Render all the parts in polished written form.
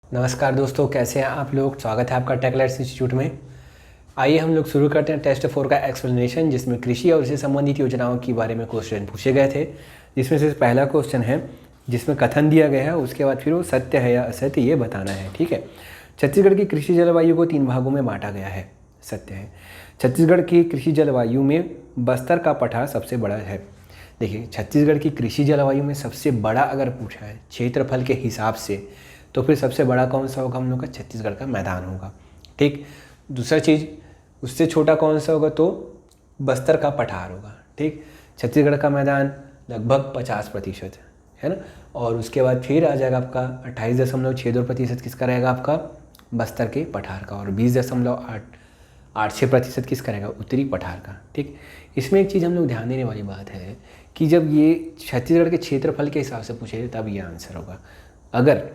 नमस्कार दोस्तों, कैसे हैं आप लोग। स्वागत है आपका टेकलेट्स इंस्टीट्यूट में। आइए हम लोग शुरू करते हैं टेस्ट 4 का एक्सप्लेनेशन, जिसमें कृषि और उससे संबंधित योजनाओं के बारे में क्वेश्चन पूछे गए थे। जिसमें से पहला क्वेश्चन है जिसमें कथन दिया गया है, उसके बाद फिर वो सत्य है या असत्य ये बताना है। ठीक है। छत्तीसगढ़ की कृषि जलवायु को 3 भागों में बांटा गया है, सत्य है। छत्तीसगढ़ की कृषि जलवायु में बस्तर का पठार सबसे बड़ा है। देखिए, छत्तीसगढ़ की कृषि जलवायु में सबसे बड़ा अगर पूछा है क्षेत्रफल के हिसाब से, तो फिर सबसे बड़ा कौन सा होगा हम लोग का? छत्तीसगढ़ का मैदान होगा। ठीक। दूसरा चीज़, उससे छोटा कौन सा होगा? तो बस्तर का पठार होगा। ठीक। छत्तीसगढ़ का मैदान लगभग 50% है ना। और उसके बाद फिर आ जाएगा आपका 28.62% किसका रहेगा? आपका बस्तर के पठार का। और 20.86% किसका रहेगा? उत्तरी पठार का। ठीक। इसमें एक चीज़ हम लोग ध्यान देने वाली बात है कि जब ये छत्तीसगढ़ के क्षेत्रफल के हिसाब से पूछे तब ये आंसर होगा। अगर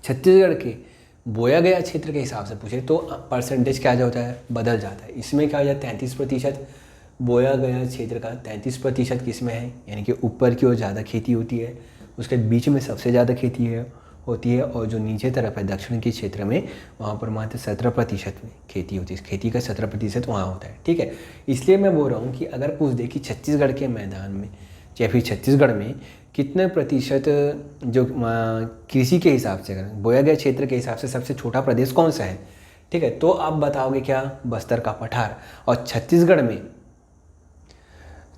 छत्तीसगढ़ के बोया गया क्षेत्र के हिसाब से पूछे तो परसेंटेज क्या होता है? बदल जाता है। इसमें क्या हो जाता है? 33% बोया गया क्षेत्र का 33% किस में है? यानी कि ऊपर की ओर ज़्यादा खेती होती है, उसके बीच में सबसे ज़्यादा खेती होती है, और जो नीचे तरफ है दक्षिण के क्षेत्र में वहाँ पर मात्र 17% में खेती होती है। खेती का 17% वहाँ होता है। ठीक है। इसलिए मैं बोल रहा हूँ कि अगर पूछ दे कि छत्तीसगढ़ के मैदान में या फिर छत्तीसगढ़ में कितने प्रतिशत जो कृषि के हिसाब से, अगर बोया गया क्षेत्र के हिसाब से सबसे छोटा प्रदेश कौन सा है, ठीक है, तो आप बताओगे क्या? बस्तर का पठार। और छत्तीसगढ़ में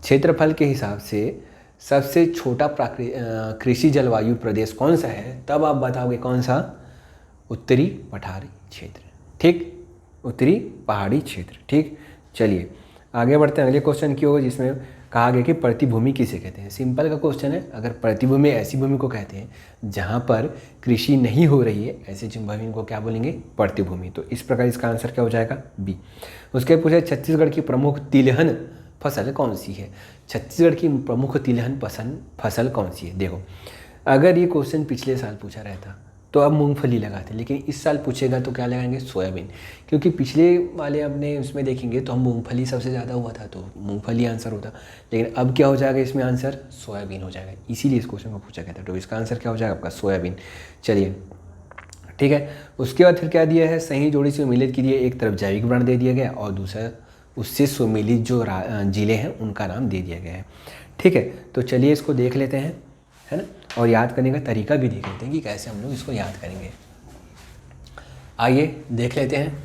क्षेत्रफल के हिसाब से सबसे छोटा कृषि जलवायु प्रदेश कौन सा है, तब आप बताओगे कौन सा? उत्तरी पठारी क्षेत्र। ठीक, उत्तरी पहाड़ी क्षेत्र। ठीक। चलिए आगे बढ़ते हैं अगले क्वेश्चन की ओर, जिसमें कहा गया कि प्रतिभूमि किसे कहते हैं। सिंपल का क्वेश्चन है। अगर प्रतिभूमि ऐसी भूमि को कहते हैं जहाँ पर कृषि नहीं हो रही है, ऐसी भूमि को क्या बोलेंगे? प्रतिभूमि। तो इस प्रकार इसका आंसर क्या हो जाएगा? बी। उसके पूछे छत्तीसगढ़ की प्रमुख तिलहन फसल कौन सी है? छत्तीसगढ़ की प्रमुख तिलहन फसल कौन सी है? देखो, अगर ये क्वेश्चन पिछले साल पूछा रहता तो अब मूंगफली लगाते, लेकिन इस साल पूछेगा तो क्या लगाएंगे? सोयाबीन। क्योंकि पिछले वाले अपने उसमें देखेंगे तो हम मूंगफली सबसे ज़्यादा हुआ था तो मूंगफली आंसर होता, लेकिन अब क्या हो जाएगा इसमें? आंसर सोयाबीन हो जाएगा। इसीलिए इस क्वेश्चन को पूछा गया था। तो इसका आंसर क्या हो जाएगा? आपका सोयाबीन। चलिए ठीक है। उसके बाद फिर क्या दिया है? सही जोड़ी से सम्मिलित के लिए एक तरफ जैविक वर्ण दे दिया गया और दूसरा उससे सम्मिलित जो जिले हैं उनका नाम दे दिया गया है। ठीक है। तो चलिए इसको देख लेते हैं, है ना, और याद करने का तरीका भी देख लेते हैं कि कैसे हम लोग इसको याद करेंगे। आइए देख लेते हैं।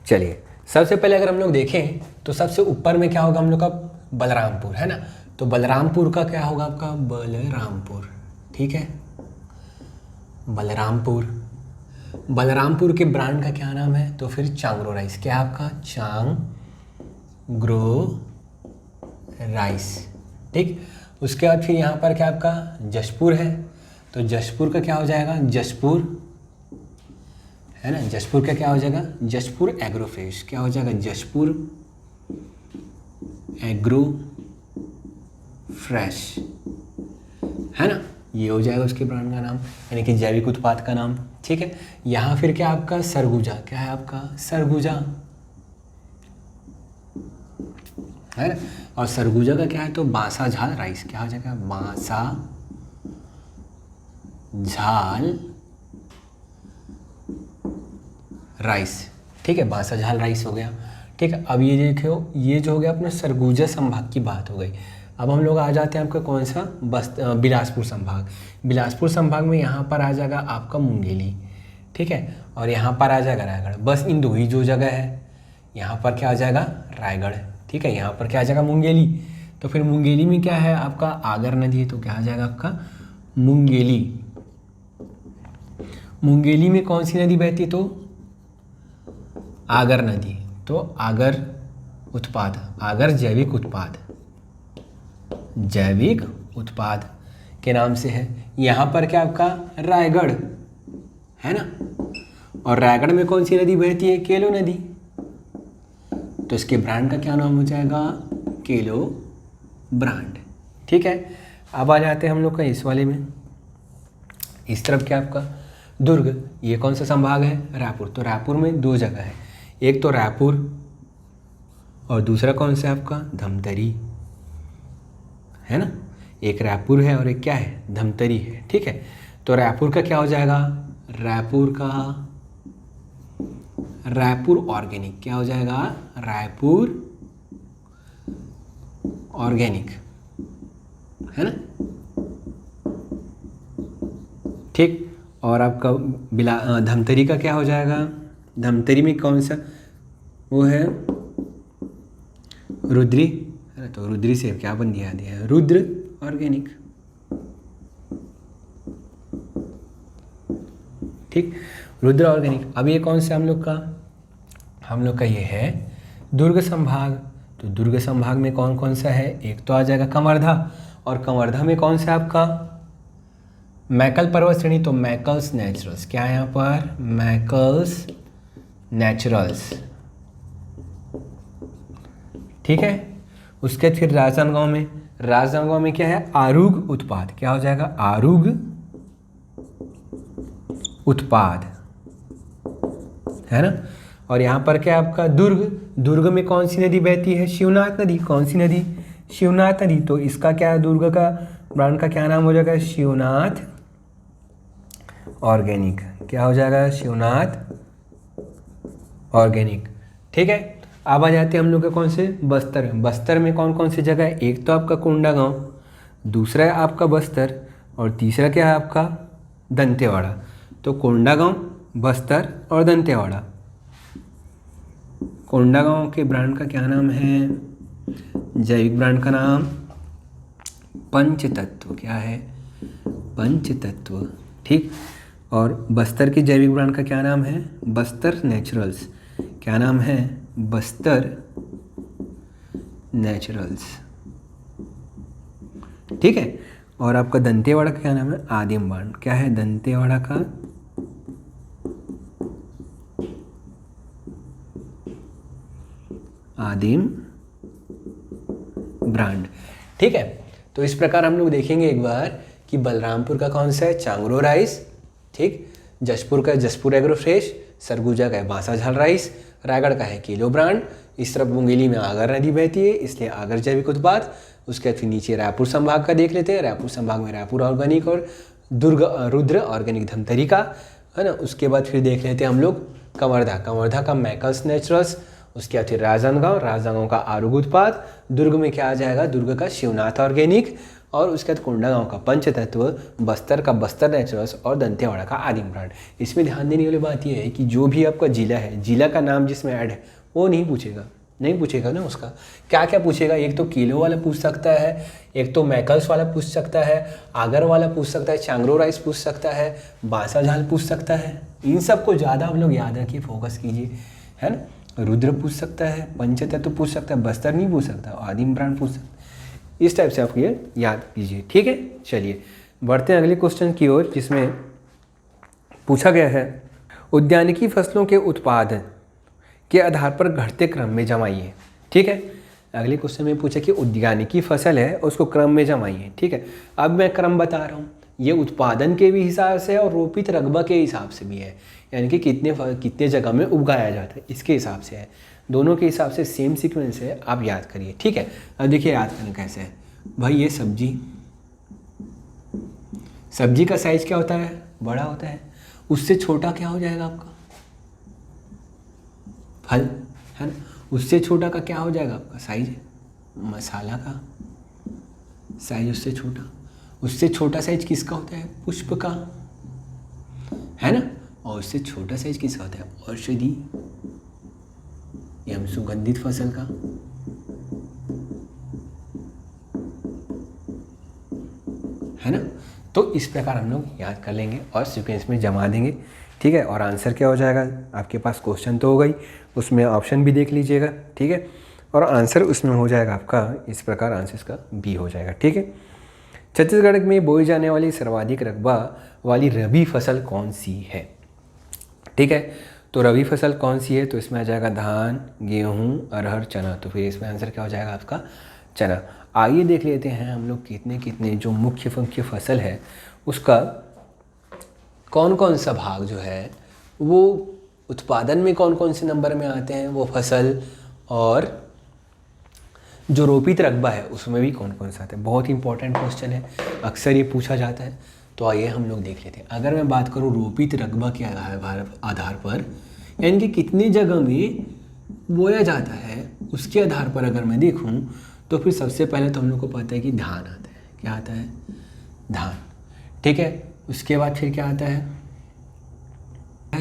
चलिए सबसे पहले अगर हम लोग देखें तो सबसे ऊपर में क्या होगा हम लोग का? बलरामपुर, है ना। तो बलरामपुर का क्या होगा आपका? बलरामपुर। ठीक है, बलरामपुर। बलरामपुर के ब्रांड का क्या नाम है? तो फिर चांगरो राइस। क्या आपका? चांगरो राइस। ठीक। उसके बाद फिर यहाँ पर क्या आपका? जशपुर है। तो जशपुर का क्या हो जाएगा? जशपुर, है ना। जशपुर का क्या हो जाएगा? Jashpur agro fresh. क्या हो जाएगा? जशपुर एग्रो फ्रेश, है ना। ये हो जाएगा उसके ब्रांड का नाम, यानी कि जैविक उत्पाद का नाम। ठीक है। यहाँ फिर क्या आपका? सरगुजा। क्या है आपका? सरगुजा, है ना। और सरगुजा का क्या है? तो बांसा झाल राइस। क्या हो जाएगा? बांसा झाल राइस। ठीक है, बांसा झाल राइस हो गया। ठीक है। अब ये देखो, ये जो हो गया अपना सरगुजा संभाग की बात हो गई। अब हम लोग आ जाते हैं आपका कौन सा? बिलासपुर संभाग। बिलासपुर संभाग में यहाँ पर आ जाएगा आपका मुंगेली। ठीक है। और यहाँ पर आ जाएगा रायगढ़। बस इन दो ही जो जगह है, यहाँ पर क्या आ जाएगा? रायगढ़। ठीक है। यहाँ पर क्या आ जाएगा? मुंगेली। तो फिर मुंगेली में क्या है आपका? आगर नदी है, तो क्या आ जाएगा आपका? मुंगेली। मुंगेली में कौन सी नदी बहती है? तो आगर नदी। तो आगर उत्पाद, आगर जैविक उत्पाद, जैविक उत्पाद के नाम से है। यहाँ पर क्या आपका? रायगढ़, है ना। और रायगढ़ में कौन सी नदी बहती है? केलो नदी। तो इसके ब्रांड का क्या नाम हो जाएगा? केलो ब्रांड। ठीक है। अब आ जाते हैं हम लोग का इस वाले में, इस तरफ क्या आपका? दुर्ग। ये कौन सा संभाग है? रायपुर। तो रायपुर में दो जगह है, एक तो रायपुर और दूसरा कौन सा है आपका? धमतरी, है ना। एक रायपुर है और एक क्या है? धमतरी है। ठीक है। तो रायपुर का क्या हो जाएगा? रायपुर का रायपुर ऑर्गेनिक क्या हो जाएगा? रायपुर ऑर्गेनिक, है ना, ठीक। और आपका धमतरी का क्या हो जाएगा? धमतरी में कौन सा वो है? रुद्री, अरे तो रुद्री से क्या बन दिया है? रुद्र ऑर्गेनिक, ठीक, रुद्र ऑर्गेनिक। अब ये कौन सा हम लोग का ये है दुर्ग संभाग। तो दुर्ग संभाग में कौन कौन सा है? एक तो आ जाएगा कंवर्धा, और कंवर्धा में कौन सा आपका? मैकल पर्वत श्रेणी, तो मैकल्स नेचुरल्स, क्या है यहाँ पर? मैकल्स नेचुरल्स, ठीक है। उसके फिर राजनांदगांव में क्या है? आरूग उत्पाद, क्या हो जाएगा? आरूग उत्पाद, है ना। और यहाँ पर क्या है आपका? दुर्ग में कौन सी नदी बहती है? शिवनाथ नदी। कौन सी नदी? शिवनाथ नदी। तो इसका क्या है? दुर्ग का ब्रांड का क्या नाम हो जाएगा? शिवनाथ ऑर्गेनिक, क्या हो जाएगा? शिवनाथ ऑर्गेनिक, ठीक है। अब आ जाते हैं हम लोग के कौन से? बस्तर में। बस्तर में कौन कौन सी जगह है? एक तो आपका कोंडागांव, दूसरा है आपका बस्तर, और तीसरा क्या है आपका? दंतेवाड़ा। तो कोंडागांव, बस्तर और दंतेवाड़ा। कोंडागांव के ब्रांड का क्या नाम है? जैविक ब्रांड का नाम पंचतत्व, क्या है? पंचतत्व, ठीक। और बस्तर की जैविक ब्रांड का क्या नाम है? बस्तर नेचुरल्स, क्या नाम है? बस्तर नेचुरल्स, ठीक है। और आपका दंतेवाड़ा का क्या नाम है? आदिम ब्रांड, क्या है? दंतेवाड़ा का आदिम ब्रांड, ठीक है। तो इस प्रकार हम लोग देखेंगे एक बार कि बलरामपुर का कौन सा है? चांगरो राइस, ठीक। जशपुर का जसपुर एग्रो फ्रेश, सरगुजा का है बांसाझाल राइस, रायगढ़ का है किलो ब्रांड। इस तरफ मुंगेली में आगर नदी बहती है, इसलिए आगर जैविक उत्पाद। उसके बाद फिर नीचे रायपुर संभाग का देख लेते हैं। रायपुर संभाग में रायपुर ऑर्गेनिक और रुद्र ऑर्गेनिक धमतरी का, है ना। उसके बाद फिर देख लेते हैं हम लोग कंवर्धा का मैकल्स नेचुरल्स। उसके बाद फिर राजनांदगांव का आरूग उत्पाद। दुर्ग में क्या आ जाएगा? दुर्ग का शिवनाथ ऑर्गेनिक। और उसके बाद कोंडागांव का पंचतत्व, बस्तर का बस्तर नेचुरल्स और दंतेवाड़ा का आदिम ब्रांड। इसमें ध्यान देने वाली बात यह है कि जो भी आपका जिला है, जिला का नाम जिसमें ऐड है वो नहीं पूछेगा ना। उसका क्या क्या पूछेगा? एक तो किलो वाला पूछ सकता है, एक तो मैकल्स वाला पूछ सकता है, आगर वाला पूछ सकता है, चांगरो राइस पूछ सकता है, बांसाझाल पूछ सकता है। इन सब को ज़्यादा हम लोग याद रखिए, फोकस कीजिए, है ना। रुद्र पूछ सकता है, पंचतत्व पूछ सकता है, बस्तर नहीं पूछ सकता, आदिम ब्रांड पूछ सकता है। इस टाइप से आप ये याद कीजिए, ठीक है। चलिए बढ़ते हैं अगले क्वेश्चन की ओर, जिसमें पूछा गया है उद्यानिकी फसलों के उत्पादन के आधार पर घटते क्रम में जमाइए, ठीक है। अगले क्वेश्चन में पूछा कि उद्यानिकी फसल है उसको क्रम में जमाइए, ठीक है। अब मैं क्रम बता रहा हूँ, ये उत्पादन के भी हिसाब से है और रोपित रकबा के हिसाब से भी है, यानी कि कितने जगह में उगाया जाता है इसके हिसाब से है। दोनों के हिसाब से सेम सीक्वेंस है, आप याद करिए, ठीक है। अब देखिए याद करना कैसे है भाई। ये सब्जी का साइज क्या होता है? बड़ा होता है। उससे छोटा क्या हो जाएगा आपका? फल, है ना। उससे छोटा का क्या हो जाएगा आपका? साइज। मसाला का साइज उससे छोटा। उससे छोटा साइज किसका होता है? पुष्प का, है ना। और उससे छोटा साइज किसका होता है? औषधि एवं सुगंधित फसल का, है ना। तो इस प्रकार हम लोग याद कर लेंगे और सीक्वेंस में जमा देंगे, ठीक है। और आंसर क्या हो जाएगा? आपके पास क्वेश्चन तो हो गई, उसमें ऑप्शन भी देख लीजिएगा, ठीक है। और आंसर उसमें हो जाएगा आपका इस प्रकार, आंसर इसका बी हो जाएगा, ठीक है। छत्तीसगढ़ में बोई जाने वाली सर्वाधिक रकबा वाली रबी फसल कौन सी है? ठीक है, तो रबी फसल कौन सी है? तो इसमें आ जाएगा धान, गेहूँ, अरहर, चना। तो फिर इसमें आंसर क्या हो जाएगा आपका? चना। आइए देख लेते हैं हम लोग कितने कितने जो मुख्य फसल है उसका कौन कौन सा भाग जो है वो उत्पादन में कौन कौन से नंबर में आते हैं वो फसल, और जो रोपित रकबा है उसमें भी कौन कौन सा आता है। बहुत इंपॉर्टेंट क्वेश्चन है, अक्सर ये पूछा जाता है। तो आइए हम लोग देख लेते हैं। अगर मैं बात करूँ रोपित रकबा के आधार पर, यानी कि कितनी जगह में बोया जाता है, उसके आधार पर अगर मैं देखूँ तो फिर सबसे पहले तो हम लोग को पता है कि धान आता है। क्या आता है? धान। ठीक है, उसके बाद फिर क्या आता है?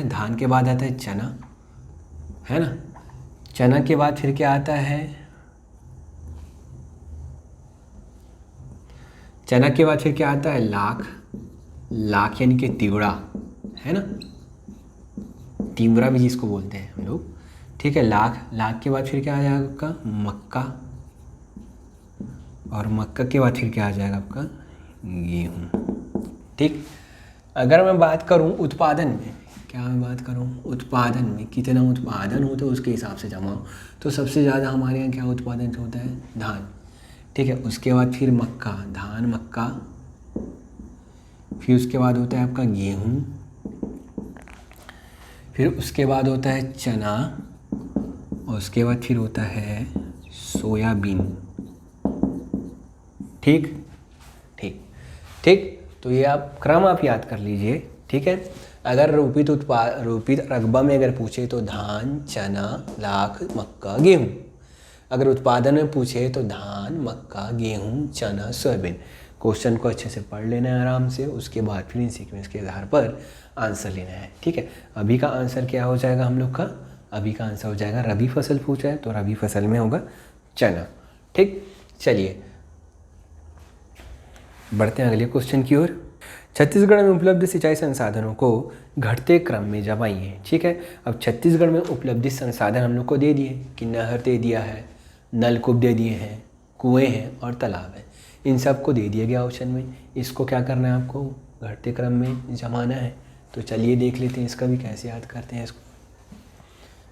धान के बाद आता है चना, है ना। चना के बाद फिर क्या आता है? चना के बाद फिर क्या आता है? लाख। लाख यानी कि तिवड़ा, है ना, तिवड़ा भी जिसको बोलते हैं हम लोग। ठीक है, लाख। लाख के बाद फिर क्या आ जाएगा आपका? मक्का। और मक्का के बाद फिर क्या आ जाएगा आपका? गेहूँ। ठीक। अगर मैं बात करूँ उत्पादन में, क्या मैं बात करूँ उत्पादन में, कितना उत्पादन होता है उसके हिसाब से जमाओ, तो सबसे ज़्यादा हमारे यहाँ क्या उत्पादन होता है? धान। ठीक है, उसके बाद फिर मक्का, धान मक्का, फिर उसके बाद होता है आपका गेहूँ, फिर उसके बाद होता है चना, और उसके बाद फिर होता है सोयाबीन। ठीक ठीक ठीक। तो ये आप क्रम आप याद कर लीजिए। ठीक है, अगर रोपित रकबा में अगर पूछे तो धान, चना, लाख, मक्का, गेहूँ। अगर उत्पादन में पूछे तो धान, मक्का, गेहूँ, चना, सोयाबीन। क्वेश्चन को अच्छे से पढ़ लेना है आराम से, उसके बाद फिर इन सीक्वेंस के आधार पर आंसर लेना है। ठीक है, अभी का आंसर क्या हो जाएगा हम लोग का? अभी का आंसर हो जाएगा, रबी फसल पूछा है तो रबी फसल में होगा चना। ठीक, चलिए बढ़ते हैं अगले क्वेश्चन की ओर। छत्तीसगढ़ में उपलब्ध सिंचाई संसाधनों को घटते क्रम में जमाइए। ठीक है, अब छत्तीसगढ़ में उपलब्ध संसाधन हम लोग को दे दिए कि नहर दे दिया है, नलकूप दे दिए हैं, कुएं हैं और तालाब है। इन सब को दे दिया गया ऑप्शन में। इसको क्या करना है आपको? घटते क्रम में जमाना है। तो चलिए देख लेते हैं इसका भी कैसे याद करते हैं इसको।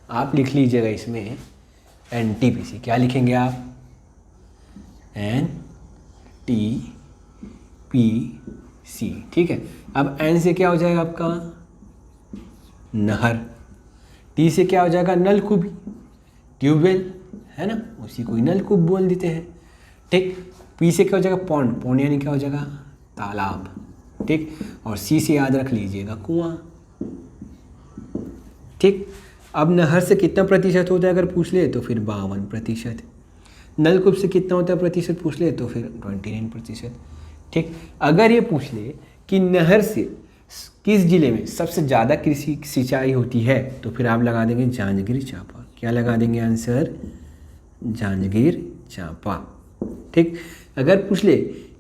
आप लिख लीजिएगा इसमें NTPC। क्या लिखेंगे आप? NTPC। ठीक है, अब N से क्या हो जाएगा आपका? नहर। T से क्या हो जाएगा? नलकूप, ट्यूबवेल, है ना, उसी को ही नलकूप बोल देते हैं। ठीक, P से क्या हो जाएगा? पौंड। पौंड यानी क्या हो जाएगा? तालाब। ठीक, और C से याद रख लीजिएगा कुआं। ठीक, अब नहर से कितना प्रतिशत होता है अगर पूछ ले तो फिर 52%। नलकूप से कितना होता है प्रतिशत पूछ ले तो फिर 29%। ठीक, अगर ये पूछ ले कि नहर से किस जिले में सबसे ज़्यादा कृषि सिंचाई होती है तो फिर आप लगा देंगे जांजगीर चांपा। क्या लगा देंगे आंसर? जांजगीर चांपा। ठीक, अगर पूछ ले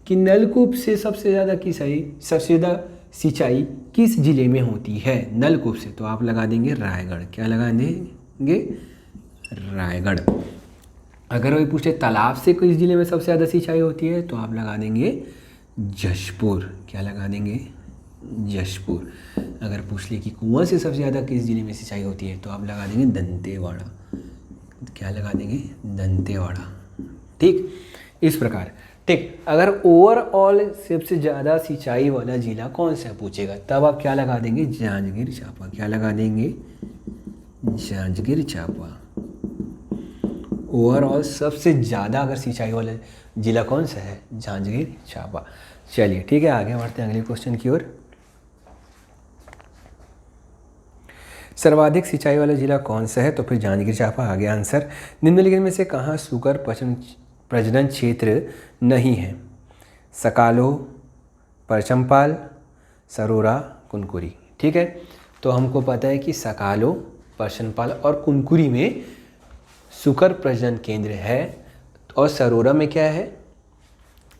कि नलकूप से सबसे ज़्यादा सिंचाई किस जिले में होती है नलकूप से, तो आप लगा देंगे रायगढ़। क्या लगा देंगे? रायगढ़। अगर वही पूछे तालाब से किस जिले में सबसे ज़्यादा सिंचाई होती है तो आप लगा देंगे जशपुर। क्या लगा देंगे? जशपुर। अगर पूछ ले कि कुआं से सबसे ज़्यादा किस जिले में सिंचाई होती है तो आप लगा देंगे दंतेवाड़ा। क्या लगा देंगे? दंतेवाड़ा। ठीक, इस प्रकार। ठीक, अगर ओवरऑल सबसे ज़्यादा सिंचाई वाला जिला कौन सा पूछेगा तब आप क्या लगा देंगे? जांजगीर चांपा। क्या लगा देंगे? जांजगीर चांपा। ओवरऑल सबसे ज़्यादा अगर सिंचाई वाला जिला कौन सा है? जांजगीर चांपा। चलिए ठीक है, आगे बढ़ते हैं अगले क्वेश्चन की ओर। सर्वाधिक सिंचाई वाला जिला कौन सा है तो फिर जांजगीर चांपा आ गया आंसर। निम्नलिखित में से कहाँ सुकर प्रजनन क्षेत्र नहीं है? सकालो, परचमपाल, सरोरा, कुनकुरी। ठीक है, तो हमको पता है कि सकालो, परचमपाल और कुनकुरी में सुकर प्रजनन केंद्र है, और सरोरा में क्या है?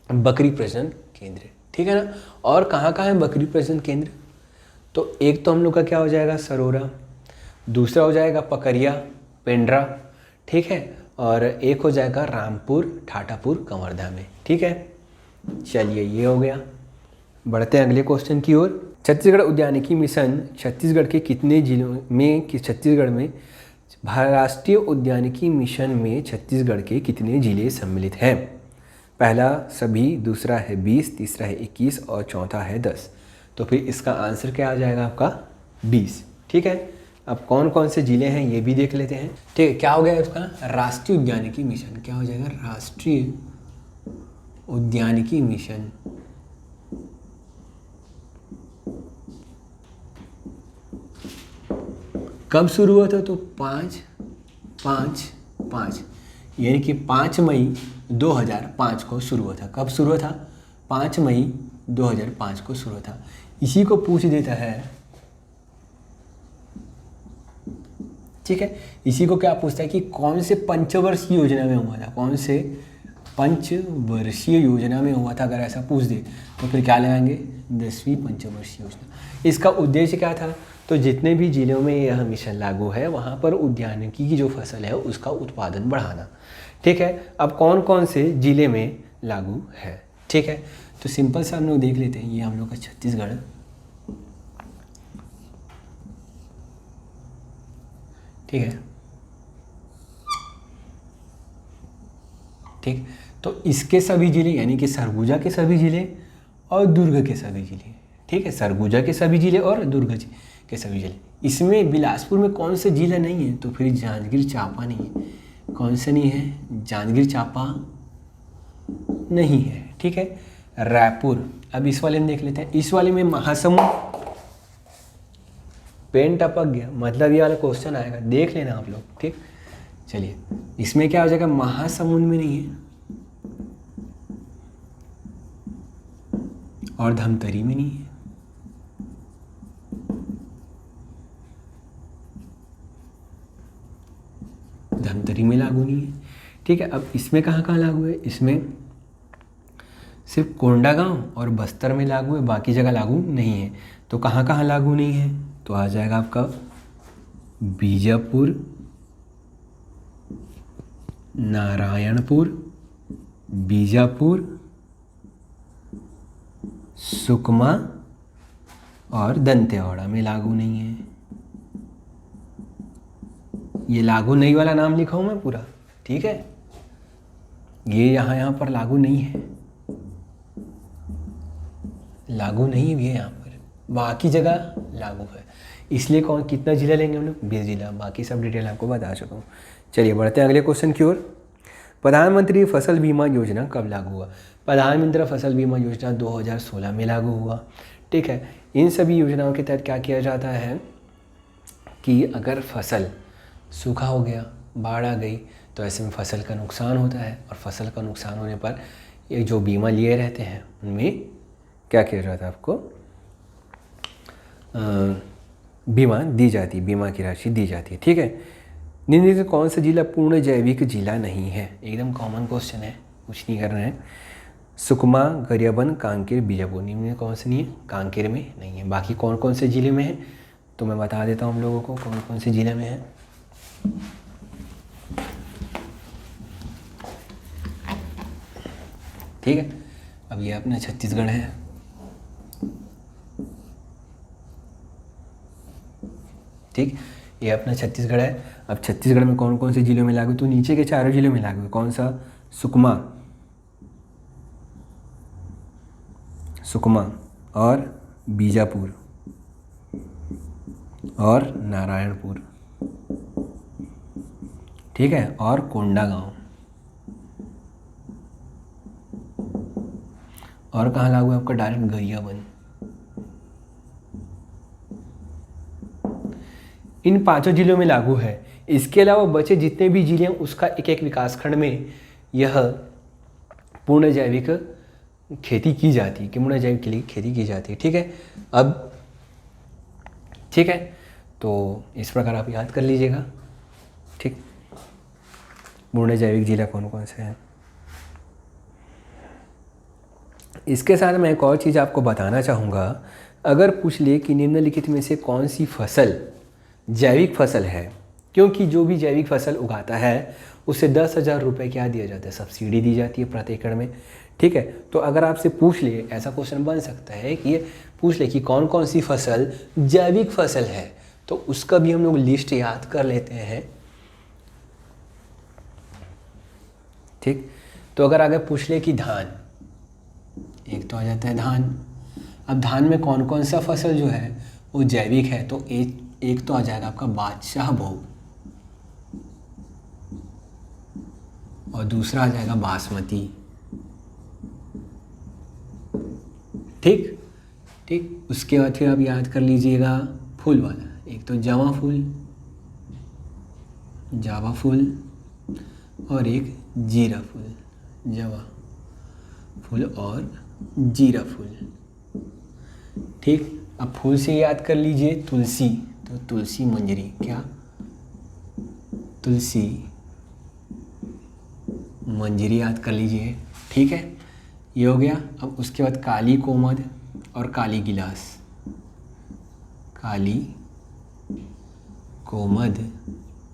बकरी प्रजनन केंद्र। ठीक है ना। और कहाँ कहाँ है बकरी प्रजनन केंद्र? तो एक तो हम लोग का क्या हो जाएगा? सरोरा, दूसरा हो जाएगा पकरिया, पेंड्रा। ठीक है, और एक हो जाएगा रामपुर, ठाठापुर, कवर्धा में। ठीक है, चलिए ये हो गया। बढ़ते हैं अगले क्वेश्चन की ओर। छत्तीसगढ़ उद्यानिकी मिशन छत्तीसगढ़ के कितने जिलों में छत्तीसगढ़ में राष्ट्रीय उद्यानिकी मिशन में छत्तीसगढ़ के कितने जिले सम्मिलित हैं? पहला सभी, दूसरा है 20, तीसरा है 21 और चौथा है 10। तो फिर इसका आंसर क्या आ जाएगा आपका? 20। ठीक है, अब कौन कौन से जिले हैं ये भी देख लेते हैं। ठीक है, क्या हो गया इसका? राष्ट्रीय उद्यानिकी मिशन। क्या हो जाएगा? राष्ट्रीय उद्यानिकी मिशन कब शुरू हुआ था? तो 5/5/5 यानी कि 5 मई 2005 को शुरू हुआ था। कब शुरू हुआ था? 5 मई 2005 को शुरू हुआ था। इसी को पूछ देता है, ठीक है, इसी को क्या पूछता है कि कौन से पंचवर्षीय योजना में हुआ था, कौन से पंचवर्षीय योजना में हुआ था। अगर ऐसा पूछ दे तो फिर क्या लगाएंगे? 10वीं पंचवर्षीय योजना। इसका उद्देश्य क्या था? तो जितने भी जिलों में यह मिशन लागू है वहाँ पर उद्यानिकी की जो फसल है उसका उत्पादन बढ़ाना। ठीक है, अब कौन कौन से जिले में लागू है? ठीक है, तो सिंपल सा हम लोग देख लेते हैं। ये हम लोग का छत्तीसगढ़, ठीक है, ठीक, तो इसके सभी जिले यानी कि सरगुजा के सभी जिले और दुर्ग के सभी जिले, ठीक है, सरगुजा के सभी जिले और दुर्ग के सभी जिले। इसमें बिलासपुर में कौन से जिला नहीं है? तो फिर जांजगीर चांपा नहीं है। कौन से नहीं है? जांजगीर चांपा नहीं है। ठीक है, रायपुर, अब इस वाले में देख लेते हैं। इस वाले में महासमुंद, पेन टपक गया मतलब ये वाला क्वेश्चन आएगा, देख लेना आप लोग। ठीक, चलिए इसमें क्या हो जाएगा? महासमुंद में नहीं है और धमतरी में नहीं है। धमतरी में लागू नहीं है। ठीक है, अब इसमें कहाँ कहाँ लागू है? इसमें सिर्फ कोंडागांव और बस्तर में लागू है, बाकी जगह लागू नहीं है। तो कहाँ कहाँ लागू नहीं है? तो आ जाएगा आपका बीजापुर, नारायणपुर, बीजापुर, सुकमा और दंतेवाड़ा में लागू नहीं है। ये लागू नहीं वाला नाम लिखा हूं मैं पूरा, ठीक है, ये यहाँ पर लागू नहीं है, लागू नहीं है ये यहाँ पर, बाकी जगह लागू है। इसलिए कौन कितना जिला लेंगे हम लोग? 20 जिला। बाकी सब डिटेल आपको बता चुका हूँ। चलिए बढ़ते हैं अगले क्वेश्चन की ओर। प्रधानमंत्री फसल बीमा योजना कब लागू हुआ? प्रधानमंत्री फसल बीमा योजना 2016 में लागू हुआ। ठीक है, इन सभी योजनाओं के तहत क्या किया जाता है कि अगर फसल सूखा हो गया, बाढ़ आ गई, तो ऐसे में फसल का नुकसान होता है और फसल का नुकसान होने पर ये जो बीमा लिए रहते हैं उनमें क्या किया जाता है? आपको बीमा दी जाती है, बीमा की राशि दी जाती है। ठीक है, निम्न में कौन सा जिला पूर्ण जैविक जिला नहीं है? एकदम कॉमन क्वेश्चन है, कुछ नहीं करना है। सुकमा, गरियाबंद, कांकेर, बीजापुर। निम्न में कौन से नहीं है? कांकेर में नहीं है। बाकी कौन कौन से जिले में है तो मैं बता देता हूँ हम लोगों को कौन कौन से जिले में है। ठीक है, अब ये अपना छत्तीसगढ़ है, ठीक, ये अपना छत्तीसगढ़ है। अब छत्तीसगढ़ में कौन कौन से जिलों में लागू? तो नीचे के चारों जिलों में लागू है। कौन सा? सुकमा, सुकमा और बीजापुर और नारायणपुर, ठीक है, और कोंडागांव। और कहाँ लागू है आपका? डायरेक्ट गरियाबंद। इन 5 जिलों में लागू है। इसके अलावा बचे जितने भी जिले हैं उसका एक एक विकासखंड में यह पूर्ण जैविक खेती की जाती है, कि पूर्ण जैविक के लिए खेती की जाती है। ठीक है, अब ठीक है, तो इस प्रकार आप याद कर लीजिएगा। ठीक, पूर्ण जैविक जिला कौन कौन से हैं। इसके साथ मैं एक और चीज़ आपको बताना चाहूँगा। अगर पूछ ले कि निम्नलिखित में से कौन सी फसल जैविक फसल है, क्योंकि जो भी जैविक फसल उगाता है उसे 10,000 रुपये क्या दिया जाता है? सब्सिडी दी जाती है प्रति एकड़ में। ठीक है, तो अगर आपसे पूछ ले, ऐसा क्वेश्चन बन सकता है कि ये पूछ ले कि कौन कौन सी फसल जैविक फसल है, तो उसका भी हम लोग लिस्ट याद कर लेते हैं। ठीक, तो अगर आगे पूछ ले कि धान, एक तो आ जाता है धान। अब धान में कौन कौन सा फसल जो है वो जैविक है, तो एक तो आ जाएगा आपका बादशाह भोग और दूसरा आ जाएगा बासमती। ठीक, ठीक, उसके बाद फिर आप याद कर लीजिएगा फूल वाला, एक तो जवा फूल, जावा फूल और एक जीरा फूल, जावा फूल और जीरा फूल। ठीक, अब फूल से याद कर लीजिए तुलसी, तो तुलसी मंजरी, क्या तुलसी मंजरी याद कर लीजिए। ठीक है, ये हो गया। अब उसके बाद काली कोमद और काली गिलास, काली कोमद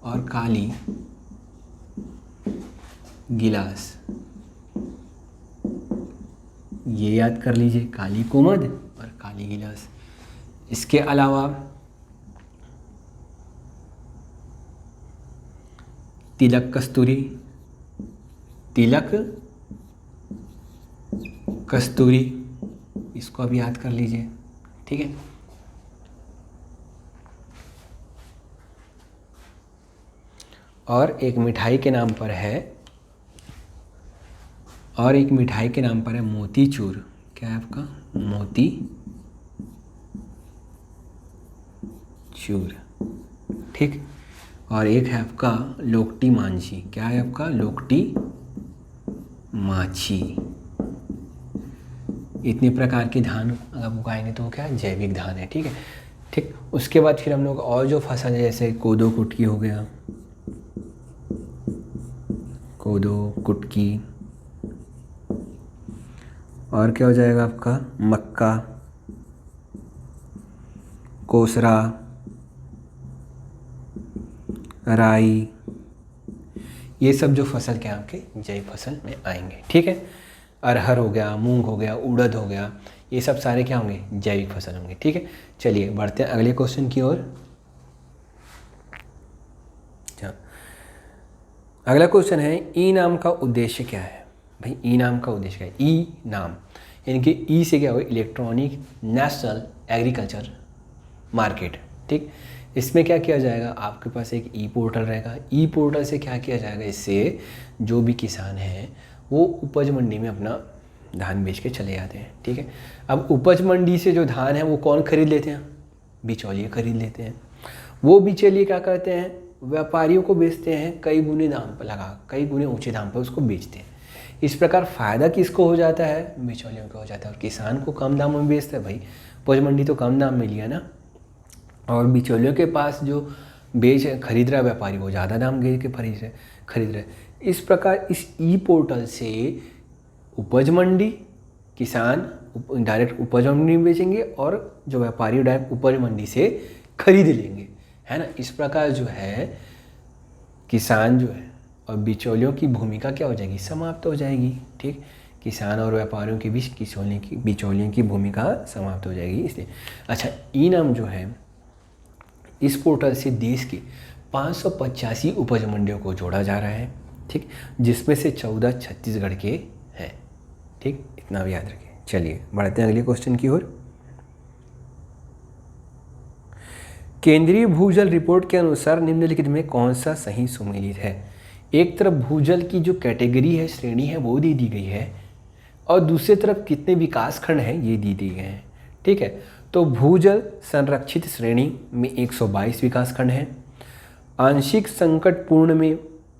और काली गिलास, ये याद कर लीजिए, काली कोमद और काली गिलास। इसके अलावा तिलक कस्तूरी, तिलक कस्तूरी, इसको अब याद कर लीजिए। ठीक है, और एक मिठाई के नाम पर है, और एक मिठाई के नाम पर है मोतीचूर। क्या है आपका? मोती चूर। ठीक, और एक है आपका लोकटी मांझी। क्या है आपका? लोकटी माछी। इतने प्रकार के धान अगर उगाएंगे तो क्या है? जैविक धान है। ठीक है, ठीक। उसके बाद फिर हम लोग और जो फसल है जैसे कोदो कुटकी हो गया, कोदो कुटकी, और क्या हो जाएगा आपका? मक्का, कोसरा, राई, ये सब जो फसल क्या आपके जैविक फसल में आएंगे। ठीक है, अरहर हो गया, मूंग हो गया, उड़द हो गया, ये सब सारे क्या होंगे? जैविक फसल होंगे। ठीक है, चलिए बढ़ते हैं अगले क्वेश्चन की ओर। अगला क्वेश्चन है ई नाम का उद्देश्य क्या है? भाई ई नाम का उद्देश्य क्या है? ई नाम यानी कि ई से क्या होगा? Electronic national agriculture market. ठीक, इसमें क्या किया जाएगा? आपके पास एक ई पोर्टल रहेगा। ई पोर्टल से क्या किया जाएगा? इससे जो भी किसान हैं वो उपज मंडी में अपना धान बेच के चले जाते हैं। ठीक है, अब उपज मंडी से जो धान है वो कौन खरीद लेते हैं? बिचौलिए खरीद लेते हैं। वो बिचौलिए क्या करते हैं? व्यापारियों को बेचते हैं, कई गुने दाम पर लगा, कई गुने ऊँचे दाम पर उसको बेचते हैं। इस प्रकार फ़ायदा किसको हो जाता है? बिचौलियों को हो जाता है, और किसान को कम दाम में बेचता है। भाई उपज मंडी तो कम दाम में लिया ना, और बिचौलियों के पास जो खरीद रहा है व्यापारी, वो ज़्यादा दाम दे के खरीद रहे। इस प्रकार इस ई पोर्टल से उपज मंडी, किसान डायरेक्ट उपज मंडी में बेचेंगे और जो व्यापारी डायरेक्ट उपज मंडी से खरीद लेंगे, है ना। इस प्रकार जो है किसान जो है और बिचौलियों की भूमिका क्या हो जाएगी? समाप्त हो जाएगी। ठीक, किसान और व्यापारियों के बीच बिचौलियों की भूमिका समाप्त हो जाएगी, इसलिए। अच्छा, ई नाम जो है इस पोर्टल से देश के 585 उपज मंडियों को जोड़ा जा रहा है। ठीक, जिसमें से 14 छत्तीसगढ़ के हैं। ठीक, इतना भी याद रखें। चलिए बढ़ते हैं अगले क्वेश्चन की ओर। केंद्रीय भूजल रिपोर्ट के अनुसार निम्नलिखित में कौन सा सही सुमेलित है? एक तरफ भूजल की जो कैटेगरी है, श्रेणी है, वो दी गई है, और दूसरी तरफ कितने विकास खंड हैं ये दी गए हैं। ठीक है, तो भूजल संरक्षित श्रेणी में 122 विकास खंड हैं, आंशिक संकट पूर्ण में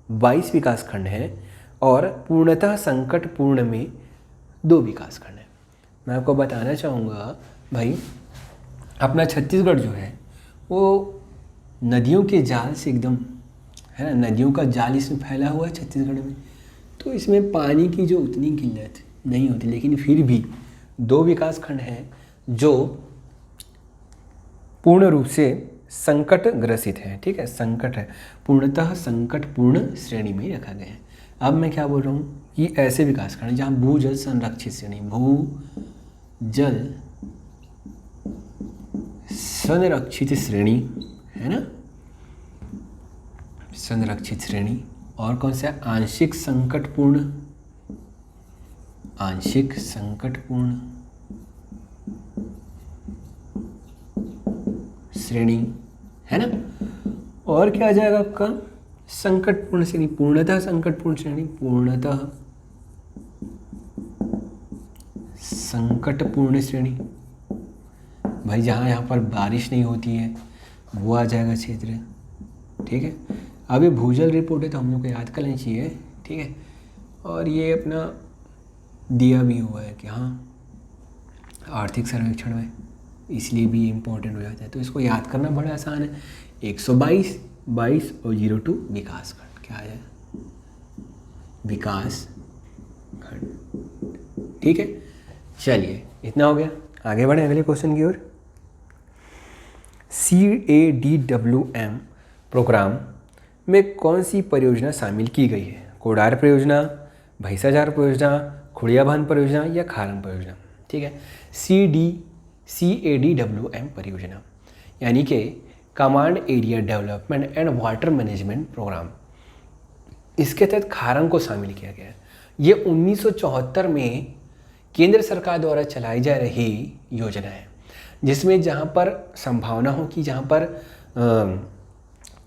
22 विकास खंड हैं, और पूर्णतः संकट पूर्ण में 2 विकास खंड हैं। मैं आपको बताना चाहूँगा भाई, अपना छत्तीसगढ़ जो है वो नदियों के जाल से एकदम, है ना, नदियों का जाल इसमें फैला हुआ है छत्तीसगढ़ में, तो इसमें पानी की जो उतनी किल्लत नहीं होती, लेकिन फिर भी 2 विकास खंड हैं जो पूर्ण रूप से संकट ग्रसित है। ठीक है, संकट है, पूर्णतः संकट पूर्ण श्रेणी में ही रखा गया है। अब मैं क्या बोल रहा हूँ कि ऐसे विकास खंड जहाँ भूजल संरक्षित श्रेणी, भूजल संरक्षित श्रेणी, है ना, संरक्षित श्रेणी, और कौन सा? आंशिक संकटपूर्ण, आंशिक संकटपूर्ण श्रेणी, है ना। और क्या आ जाएगा आपका? संकटपूर्ण श्रेणी, पूर्णतः संकटपूर्ण श्रेणी, पूर्णतः संकटपूर्ण श्रेणी। भाई जहाँ यहाँ पर बारिश नहीं होती है वो आ जाएगा क्षेत्र। ठीक है, अब ये भूजल रिपोर्ट है तो हम लोग को याद कर लेनी चाहिए, ठीक है। और ये अपना दिया भी हुआ है कि हाँ आर्थिक सर्वेक्षण में, इसलिए भी इम्पोर्टेंट हो जाता है। तो इसको याद करना बड़ा आसान है। 122, 22 और 02 विकास खंड, क्या है विकास खंड, ठीक है। चलिए इतना हो गया, आगे बढ़े अगले क्वेश्चन की ओर। CADWM प्रोग्राम में कौन सी परियोजना शामिल की गई है? कोडार परियोजना, भैंसाझार परियोजना, खुड़ियाभान परियोजना या खारंग परियोजना, ठीक है। CADWM परियोजना यानी कि command area development and water management programme, इसके तहत खारंग को शामिल किया गया है। ये 1974 में केंद्र सरकार द्वारा चलाई जा रही योजना है, जिसमें जहाँ पर संभावना हो कि जहाँ पर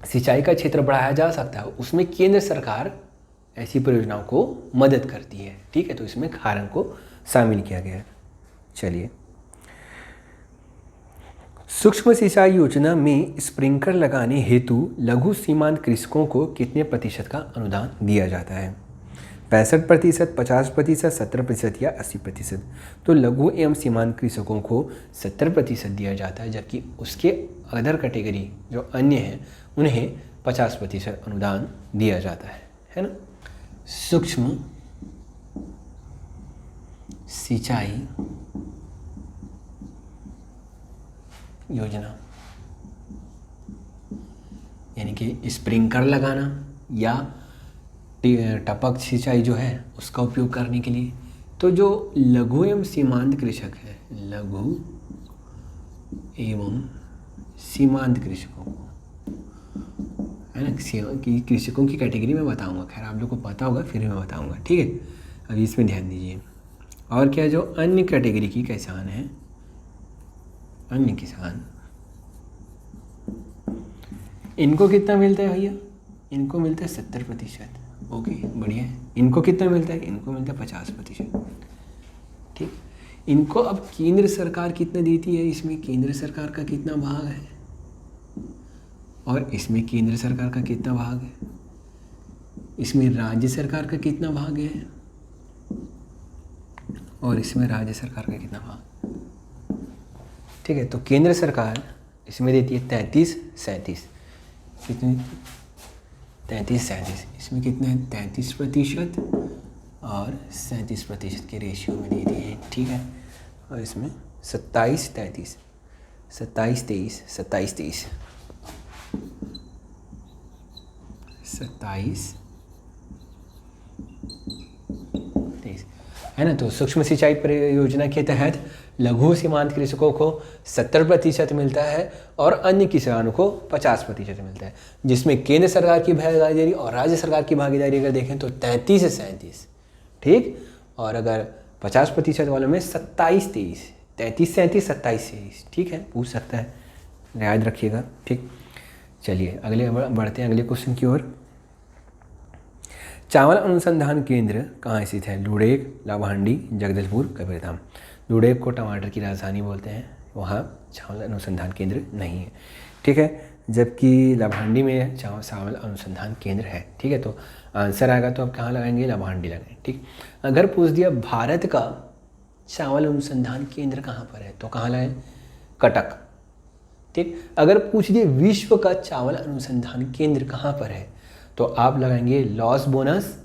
सिंचाई का क्षेत्र बढ़ाया जा सकता है, उसमें केंद्र सरकार ऐसी परियोजनाओं को मदद करती है, ठीक है। तो इसमें खारंग को शामिल किया गया है। चलिए, सूक्ष्म सिंचाई योजना में स्प्रिंकलर लगाने हेतु लघु सीमांत कृषकों को कितने प्रतिशत का अनुदान दिया जाता है? 65%, 50%, 70% या 80%? तो लघु एवं सीमांत कृषकों को 70% दिया जाता है, जबकि उसके अदर कैटेगरी जो अन्य हैं उन्हें 50% अनुदान दिया जाता है ना। सूक्ष्म सिंचाई योजना यानी कि स्प्रिंकलर लगाना या टपक सिंचाई जो है उसका उपयोग करने के लिए। तो जो लघु एवं सीमांत कृषक है, लघु एवं सीमांत कृषकों को, है ना, कृषकों की कैटेगरी में बताऊंगा, खैर आप लोग को पता होगा फिर भी मैं बताऊंगा, ठीक है। अभी इसमें ध्यान दीजिए। और क्या, जो अन्य कैटेगरी की किसान है, अन्य किसान, इनको कितना मिलता है भैया? इनको मिलता है 70%। ओके, बढ़िया है। इनको कितना मिलता है? इनको मिलता है 50%, ठीक। इनको अब केंद्र सरकार कितना देती है? इसमें केंद्र सरकार का कितना भाग है और इसमें केंद्र सरकार का कितना भाग है, इसमें राज्य सरकार का कितना भाग है और इसमें राज्य सरकार का कितना भाग, ठीक है। तो केंद्र सरकार इसमें देती है 33-37, कितनी? 33-37, इसमें कितना है? 33% और 37% के रेशियो में देती है, ठीक है। और इसमें 27-33, 27-23, 27-23, 27-23, है ना। तो सूक्ष्म सिंचाई परियोजना के तहत लघु सीमांत कृषकों को 70% मिलता है और अन्य किसानों को 50% मिलता है, जिसमें केंद्र सरकार की भागीदारी और राज्य सरकार की भागीदारी अगर देखें तो 33 से 37, ठीक। और अगर 50% वालों में 27-23, 33-37, 27-23, ठीक है, पूछ सकता है, याद रखिएगा, ठीक। चलिए अगले बढ़ते हैं अगले क्वेश्चन की ओर। चावल अनुसंधान केंद्र कहाँ स्थित है? लुड़ेक, लाभांडी, जगदलपुर, कबीरधाम। लुड़ेक को टमाटर की राजधानी बोलते हैं, वहाँ चावल अनुसंधान केंद्र नहीं है, ठीक है। जबकि लाभांडी में चावल अनुसंधान केंद्र है, ठीक है। तो आंसर आएगा तो आप कहाँ लगाएंगे? लाभांडी लगाएंगे, ठीक। अगर पूछ दिया भारत का चावल अनुसंधान केंद्र कहाँ पर है तो कहाँ लगाएं? कटक, ठीक। अगर पूछ दिए विश्व का चावल अनुसंधान केंद्र कहाँ पर है तो आप लगाएंगे लॉस बोनस,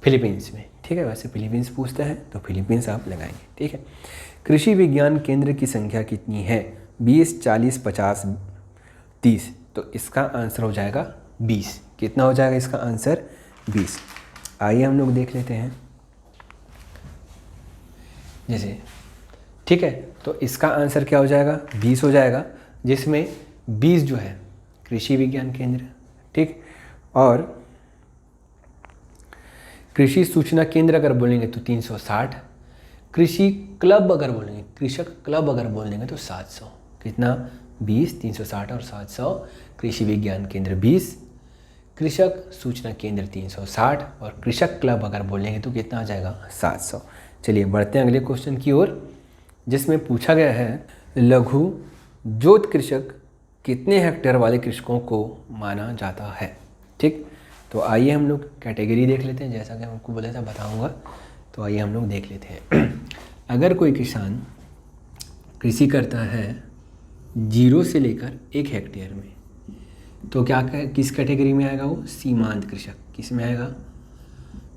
फिलीपींस में, ठीक है। वैसे फिलीपींस पूछता है तो फिलीपींस आप लगाएंगे, ठीक है। कृषि विज्ञान केंद्र की संख्या कितनी है? 20, 40, 50, 30। तो इसका आंसर हो जाएगा 20। कितना हो जाएगा इसका आंसर? 20। आइए हम लोग देख लेते हैं जैसे, ठीक है। तो इसका आंसर क्या हो जाएगा? 20 हो जाएगा, जिसमें 20 जो है कृषि विज्ञान केंद्र, ठीक। और कृषि सूचना केंद्र अगर बोलेंगे तो 360, कृषि क्लब अगर बोलेंगे, कृषक क्लब अगर बोल देंगे तो 700। कितना? 20, 360 और 700। कृषि विज्ञान केंद्र 20, कृषक सूचना केंद्र 360 और कृषक क्लब अगर बोलेंगे तो कितना आ जाएगा? 700। चलिए बढ़ते हैं अगले क्वेश्चन की ओर, जिसमें पूछा गया है लघु जोत कृषक कितने हेक्टेयर वाले कृषकों को माना जाता है। ठीक, तो आइए हम लोग कैटेगरी देख लेते हैं, जैसा कि हमको बोला था बताऊंगा, तो आइए हम लोग देख लेते हैं। अगर कोई किसान कृषि करता है 0 से लेकर 1 हेक्टेयर में, तो क्या किस कैटेगरी में आएगा वो? सीमांत कृषक। किस में आएगा?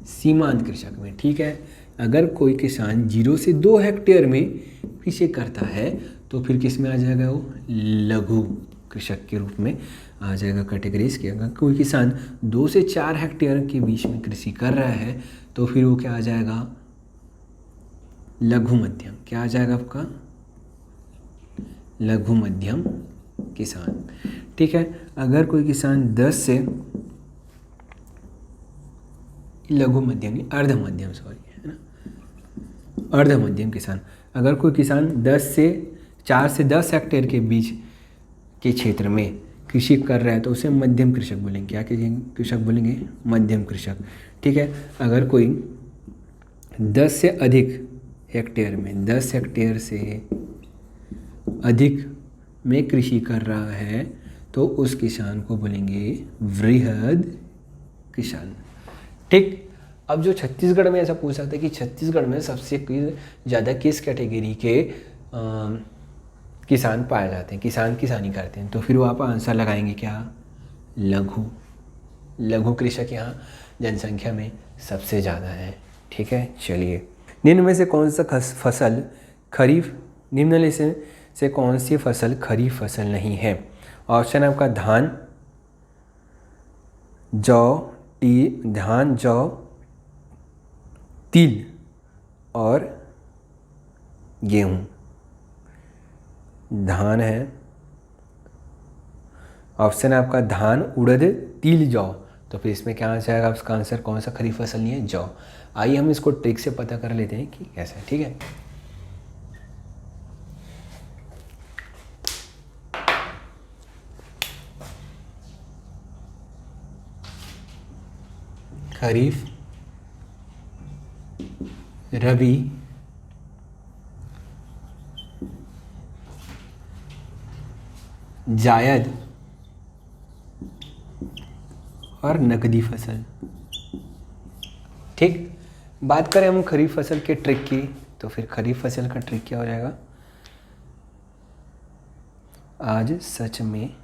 सीमांत कृषक में। ठीक है, अगर कोई किसान 0 से 2 हेक्टेयर में कृषि करता है तो फिर किस में आ जाएगा वो? लघु कृषक के रूप में आ जाएगा कैटेगरीज के। अगर कोई किसान 2 से 4 हेक्टेयर के बीच में कृषि कर रहा है तो फिर वो क्या आ जाएगा? लघु मध्यम। क्या आ जाएगा आपका? लघु मध्यम किसान। ठीक है, अगर कोई किसान 10 से लघु मध्यम नहीं, अर्ध मध्यम, सॉरी, है ना, अर्ध मध्यम किसान। अगर कोई किसान 4 से 10 हेक्टेयर के बीच के क्षेत्र में कृषि कर रहा है तो उसे मध्यम कृषक बोलेंगे। क्या कृषक बोलेंगे? मध्यम कृषक। ठीक है, अगर कोई 10 से अधिक हेक्टेयर में, 10 हेक्टेयर से अधिक में कृषि कर रहा है तो उस किसान को बोलेंगे वृहद किसान। ठीक, अब जो छत्तीसगढ़ में ऐसा पूछ सकता है कि छत्तीसगढ़ में सबसे ज़्यादा किस कैटेगरी के किसान पाए जाते हैं, किसान किसानी करते हैं, तो फिर वो आप आंसर लगाएंगे क्या? लघु। लघु कृषक यहाँ जनसंख्या में सबसे ज़्यादा है। ठीक है, चलिए, निम्न में से कौन सा फसल खरीफ, निम्न में से कौन सी फसल खरीफ फसल नहीं है? ऑप्शन है आपका धान, जौ, तिल और गेहूँ। धान है, ऑप्शन है आपका धान, उड़द, तिल, जौ। तो फिर इसमें क्या आ जाएगा? उसका आंसर कौन सा खरीफ फसल नहीं है? जौ। आइए हम इसको ट्रिक से पता कर लेते हैं कि कैसे। ठीक है, खरीफ, रबी, जायद और नकदी फसल। ठीक, बात करें हम खरीफ फसल के ट्रिक की, तो फिर खरीफ फसल का ट्रिक क्या हो जाएगा? आज सच में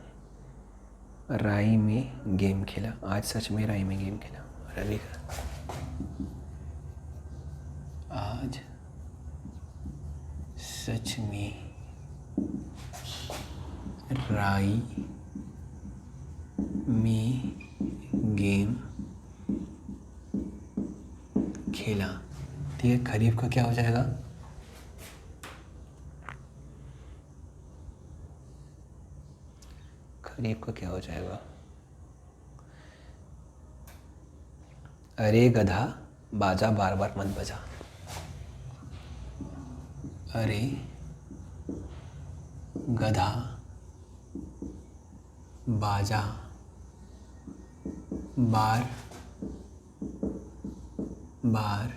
राई में गेम खेला, आज सच में राई में गेम खेला। रवि का आज सच में राई में गेम खेला। ठीक है, खरीफ का क्या हो जाएगा? खरीफ का क्या हो जाएगा? अरे गधा बाजा बार बार मत बजा। अरे गधा बाजा बार बार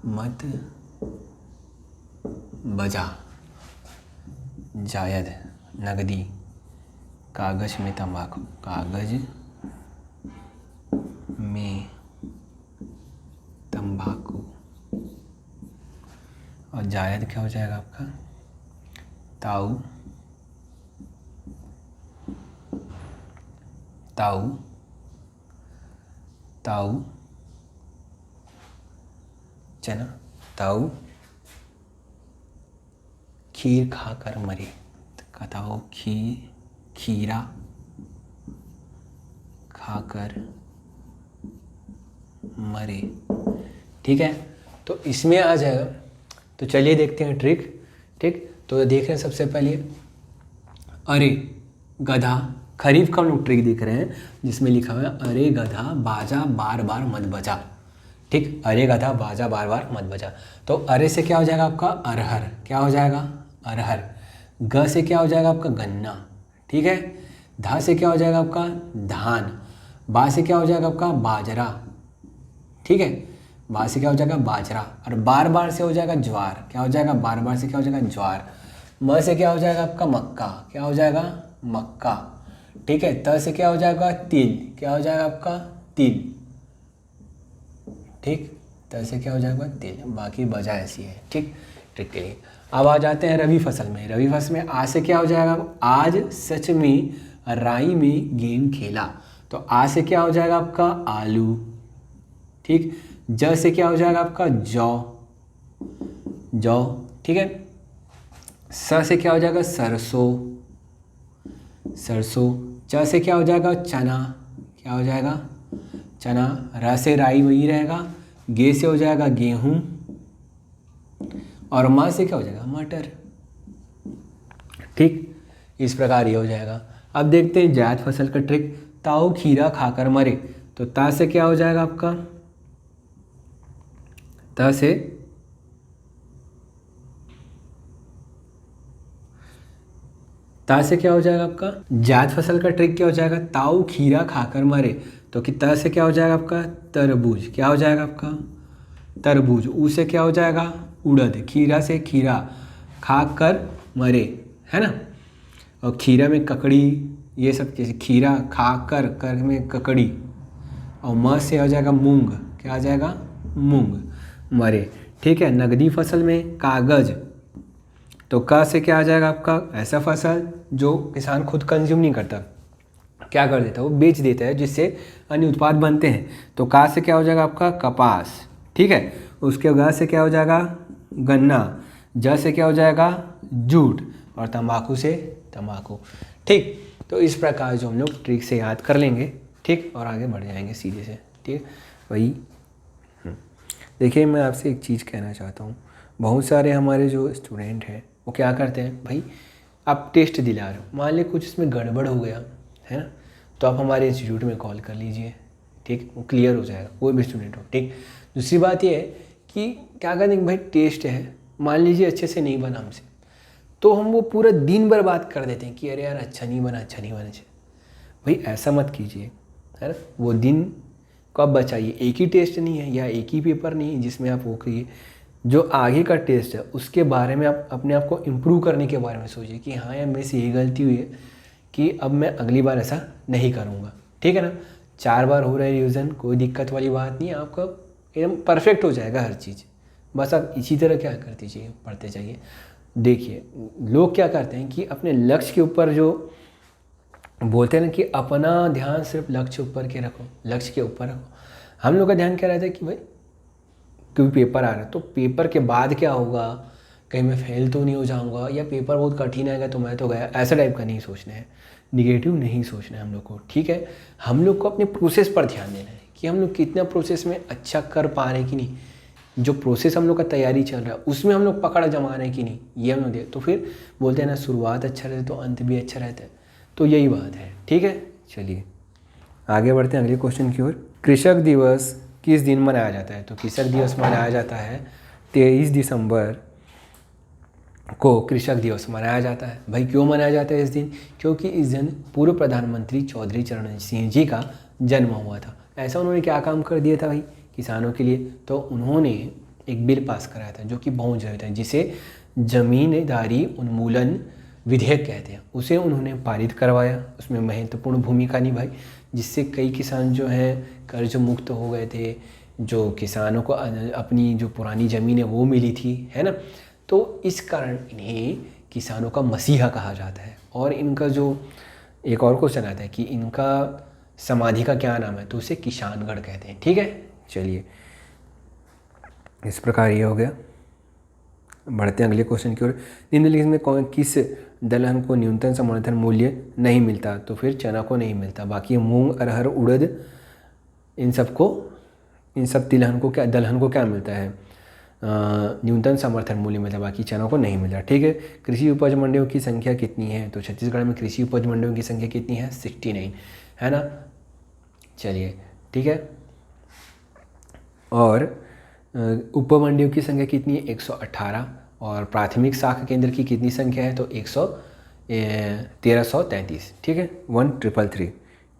मत बजा। जायद, नगदी, कागज में तंबाकू, कागज में तंबाकू। और जायद क्या हो जाएगा आपका? ताऊ, ताऊ, ताऊ, चना, ताऊ खीर खाकर मरे। ताऊ खीरा खाकर मरे। ठीक है, तो इसमें आ जाएगा। तो चलिए देखते हैं ट्रिक। ठीक, तो देख रहे हैं सबसे पहले अरे गधा, खरीफ का हम लोग ट्रिक देख रहे हैं जिसमें लिखा हुआ है अरे गधा बाजा बार बार मत बजा। ठीक, अरे गधा बाजा बार बार मत बजा। तो अरे से क्या हो जाएगा आपका? अरहर। क्या हो जाएगा? अरहर। ग से क्या हो जाएगा आपका? गन्ना। ठीक है, धा से क्या हो जाएगा आपका? धान। बा से क्या हो जाएगा आपका? बाजरा। ठीक है, बा से क्या हो जाएगा? बाजरा। और बार बार से हो जाएगा ज्वार। क्या हो जाएगा? बार बार से क्या हो जाएगा? ज्वार। म से क्या हो जाएगा आपका मक्का, क्या हो जाएगा मक्का, ठीक है। त से क्या हो जाएगा तिल, क्या हो जाएगा आपका तिल, ठीक। त से क्या हो जाएगा तिल, बाकी वजह ऐसी है, ठीक, ट्रिक के लिए। अब आ जाते हैं रबी फसल में। रबी फसल में आ से क्या हो जाएगा, आज सच में राई में गेम खेला, तो आ से क्या हो जाएगा आपका आलू, ठीक। ज से क्या हो जाएगा आपका जौ, जौ, ठीक है। स से क्या हो जाएगा सरसों, सरसों। च से क्या हो जाएगा चना, क्या हो जाएगा चना। र से राई वही रहेगा। गे से हो जाएगा गेहूं, और म से क्या हो जाएगा मटर, ठीक। इस प्रकार ये हो जाएगा। अब देखते हैं जायद फसल का ट्रिक। ताऊ खीरा खाकर मरे, तो ता से क्या हो जाएगा आपका, ता से क्या हो जाएगा आपका, जायद फसल का ट्रिक क्या हो जाएगा, ताऊ खीरा खाकर मरे, तो कि त से क्या हो जाएगा आपका तरबूज, क्या हो जाएगा आपका तरबूज। ऊ से क्या हो जाएगा उड़द, खीरा से खीरा, खाकर मरे, है ना। और खीरा में ककड़ी, ये सब चीज़, खीरा खाकर, कर में ककड़ी, और म से हो जाएगा मूंग, क्या आ जाएगा मूंग, मरे, ठीक है। नगदी फसल में कागज, तो का से क्या आ जाएगा आपका ऐसा फसल जो किसान खुद कंज्यूम नहीं करता, क्या कर देता है वो बेच देता है, जिससे अन्य उत्पाद बनते हैं, तो का से क्या हो जाएगा आपका कपास, ठीक है। उसके बाद से क्या हो जाएगा गन्ना। ज से क्या हो जाएगा जूट, और तंबाकू से तंबाकू, ठीक। तो इस प्रकार जो हम लोग ट्रिक से याद कर लेंगे, ठीक, और आगे बढ़ जाएंगे सीधे से, ठीक। वही देखिए, मैं आपसे एक चीज़ कहना चाहता हूँ। बहुत सारे हमारे जो स्टूडेंट हैं वो क्या करते हैं, भाई आप टेस्ट दिला रहे हो, मान ली कुछ इसमें गड़बड़ हो गया है ना, तो आप हमारे इंस्टीट्यूट में कॉल कर लीजिए, ठीक, वो क्लियर हो जाएगा, कोई भी स्टूडेंट हो, ठीक। दूसरी बात ये है कि क्या कहते हैं भाई टेस्ट है, मान लीजिए अच्छे से नहीं बना हमसे, तो हम वो पूरा दिन बर्बाद कर देते हैं कि अरे यार अच्छा नहीं बना, अच्छा नहीं बना, अच्छा। भाई ऐसा मत कीजिए, है ना। वो दिन को आप बचाइए। एक ही टेस्ट नहीं है या एक ही पेपर नहीं है जिसमें आप वो करिए, जो आगे का टेस्ट है उसके बारे में आप अपने आप को इम्प्रूव करने के बारे में सोचिए कि हाँ यार मेरे से ये गलती हुई है कि अब मैं अगली बार ऐसा नहीं करूँगा, ठीक है ना। 4 बार हो रहा है रिविज़न, कोई दिक्कत वाली बात नहीं है, आपका एकदम परफेक्ट हो जाएगा हर चीज़। बस आप इसी तरह क्या करते जाइए, पढ़ते जाइए। देखिए लोग क्या करते हैं कि अपने लक्ष्य के ऊपर जो बोलते हैं ना कि अपना ध्यान सिर्फ लक्ष्य ऊपर के रखो, लक्ष्य के ऊपर रखो। हम लोग का ध्यान क्या रहता है कि भाई क्योंकि पेपर आ रहा है तो पेपर के बाद क्या होगा, कहीं मैं फेल तो नहीं हो जाऊंगा, या पेपर बहुत कठिन आएगा तो मैं तो गया, ऐसा टाइप का नहीं सोचना है, निगेटिव नहीं सोचना है हम लोग को, ठीक है। हम लोग को अपने प्रोसेस पर ध्यान देना है कि हम लोग कितना प्रोसेस में अच्छा कर पा रहे हैं कि नहीं, जो प्रोसेस हम लोग का तैयारी चल रहा है उसमें हम लोग पकड़ जमा रहे हैं कि नहीं, ये हम लोग देख। तो फिर बोलते हैं ना शुरुआत अच्छा रहता है तो अंत भी अच्छा रहता है, तो यही बात है, ठीक है। चलिए आगे बढ़ते हैं अगले क्वेश्चन की ओर। कृषक दिवस किस दिन मनाया जाता है, तो कृषक दिवस मनाया जाता है 23 दिसंबर को कृषक दिवस मनाया जाता है। भाई क्यों मनाया जाता है इस दिन, क्योंकि इस दिन पूर्व प्रधानमंत्री चौधरी चरण सिंह जी का जन्म हुआ था। ऐसा उन्होंने क्या काम कर दिया था भाई किसानों के लिए, तो उन्होंने एक बिल पास कराया था जो कि बहुत जरूरी था, जिसे जमींदारी उन्मूलन विधेयक कहते हैं, उसे उन्होंने पारित करवाया, उसमें महत्वपूर्ण भूमिका निभाई, जिससे कई किसान जो हैं कर्ज मुक्त हो गए थे, जो किसानों को अपनी जो पुरानी ज़मीन है वो मिली थी, है ना। तो इस कारण इन्हें किसानों का मसीहा कहा जाता है। और इनका जो एक और क्वेश्चन आता है कि इनका समाधि का क्या नाम है, तो उसे किसानगढ़ कहते हैं, ठीक है। चलिए इस प्रकार ये हो गया। बढ़ते हैं अगले क्वेश्चन की ओर। निम्नलिखित में कौन किस दलहन को न्यूनतम समर्थन मूल्य नहीं मिलता, तो फिर चना को नहीं मिलता, बाकी मूंग अरहर उड़द इन सब तिलहन को क्या दलहन को क्या मिलता है, न्यूनतम समर्थन मूल्य मिलता है, बाकी चना को नहीं मिलता, ठीक है। कृषि उपज मंडियों की संख्या कितनी है, तो छत्तीसगढ़ में कृषि उपज मंडियों की संख्या कितनी है 69, है ना। चलिए ठीक है। और उपमंडियों की संख्या कितनी है 118, और प्राथमिक शाखा केंद्र की कितनी संख्या है, तो 1333, ठीक है 1333,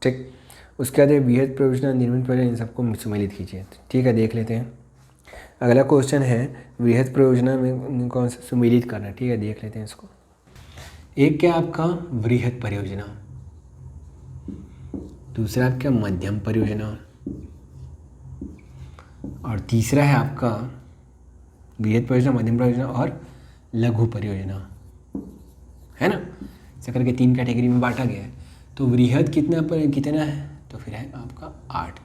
ठीक। उसके बाद वृहद परियोजना निर्मित परियोजना इन सबको सम्मिलित कीजिए, ठीक है। देख लेते हैं अगला क्वेश्चन है वृहद परियोजना में कौन सा सम्मिलित करना है, ठीक है देख लेते हैं इसको। एक क्या आपका वृहद परियोजना, दूसरा आपका मध्यम परियोजना, और तीसरा है आपका वृहद परियोजना, मध्यम परियोजना और लघु परियोजना, है ना। ऐसा करके 3 कैटेगरी में बांटा गया है। तो वृहद कितना है, तो फिर है आपका 8,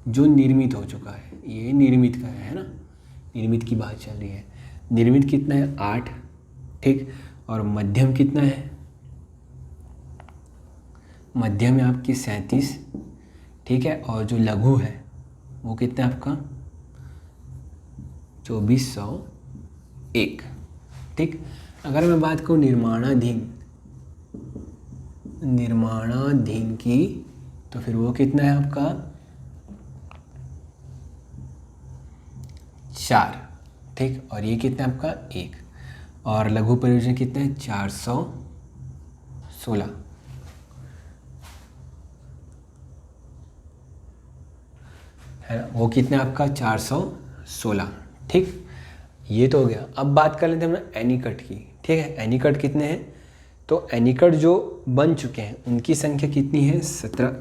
जो निर्मित हो चुका है, ये निर्मित का है ना, निर्मित की बात चल रही है। निर्मित कितना है 8, ठीक। और मध्यम कितना है, मध्यम है आपकी 37, ठीक है। और जो लघु है वो कितना है आपका 2401, ठीक। अगर मैं बात करूँ निर्माणाधीन की, तो फिर वो कितना है आपका 4, ठीक। और ये कितना है आपका 1। और लघु परियोजना कितना है 416, है ना। वो कितना है आपका 416, ठीक। ये तो हो गया। अब बात कर लेते हैं हम एनीकट की, ठीक है। एनीकट कितने हैं, तो एनीकट जो बन चुके हैं उनकी संख्या कितनी है 17,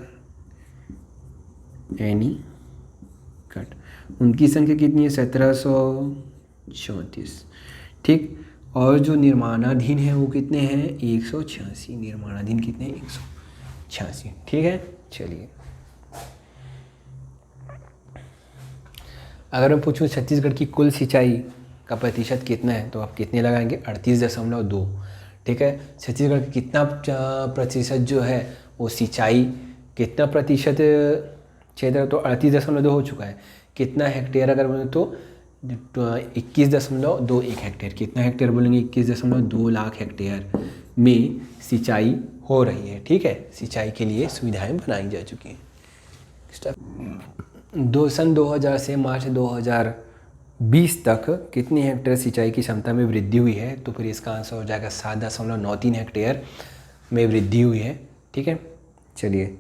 एनीकट उनकी संख्या कितनी है 1734, ठीक। और जो निर्माणाधीन है वो कितने हैं 186, निर्माणाधीन कितने हैं 186, ठीक है। चलिए अगर मैं पूछूं छत्तीसगढ़ की कुल सिंचाई का प्रतिशत कितना है, तो आप कितने लगाएंगे 38.2, ठीक है। छत्तीसगढ़ का कितना प्रतिशत जो है वो सिंचाई, कितना प्रतिशत क्षेत्र, तो 38.2 हो चुका है। कितना हेक्टेयर अगर बोले तो 21.21 हेक्टेयर, कितना हेक्टेयर बोलेंगे 21.2 लाख हेक्टेयर में सिंचाई हो रही है, ठीक है। सिंचाई के लिए सुविधाएं बनाई जा चुकी हैं। सन 2000 से मार्च 2020 तक कितनी हेक्टेयर सिंचाई की क्षमता में वृद्धि हुई है, तो फिर इसका आंसर हो जाएगा 7.93 हेक्टेयर में वृद्धि हुई है, ठीक है। चलिए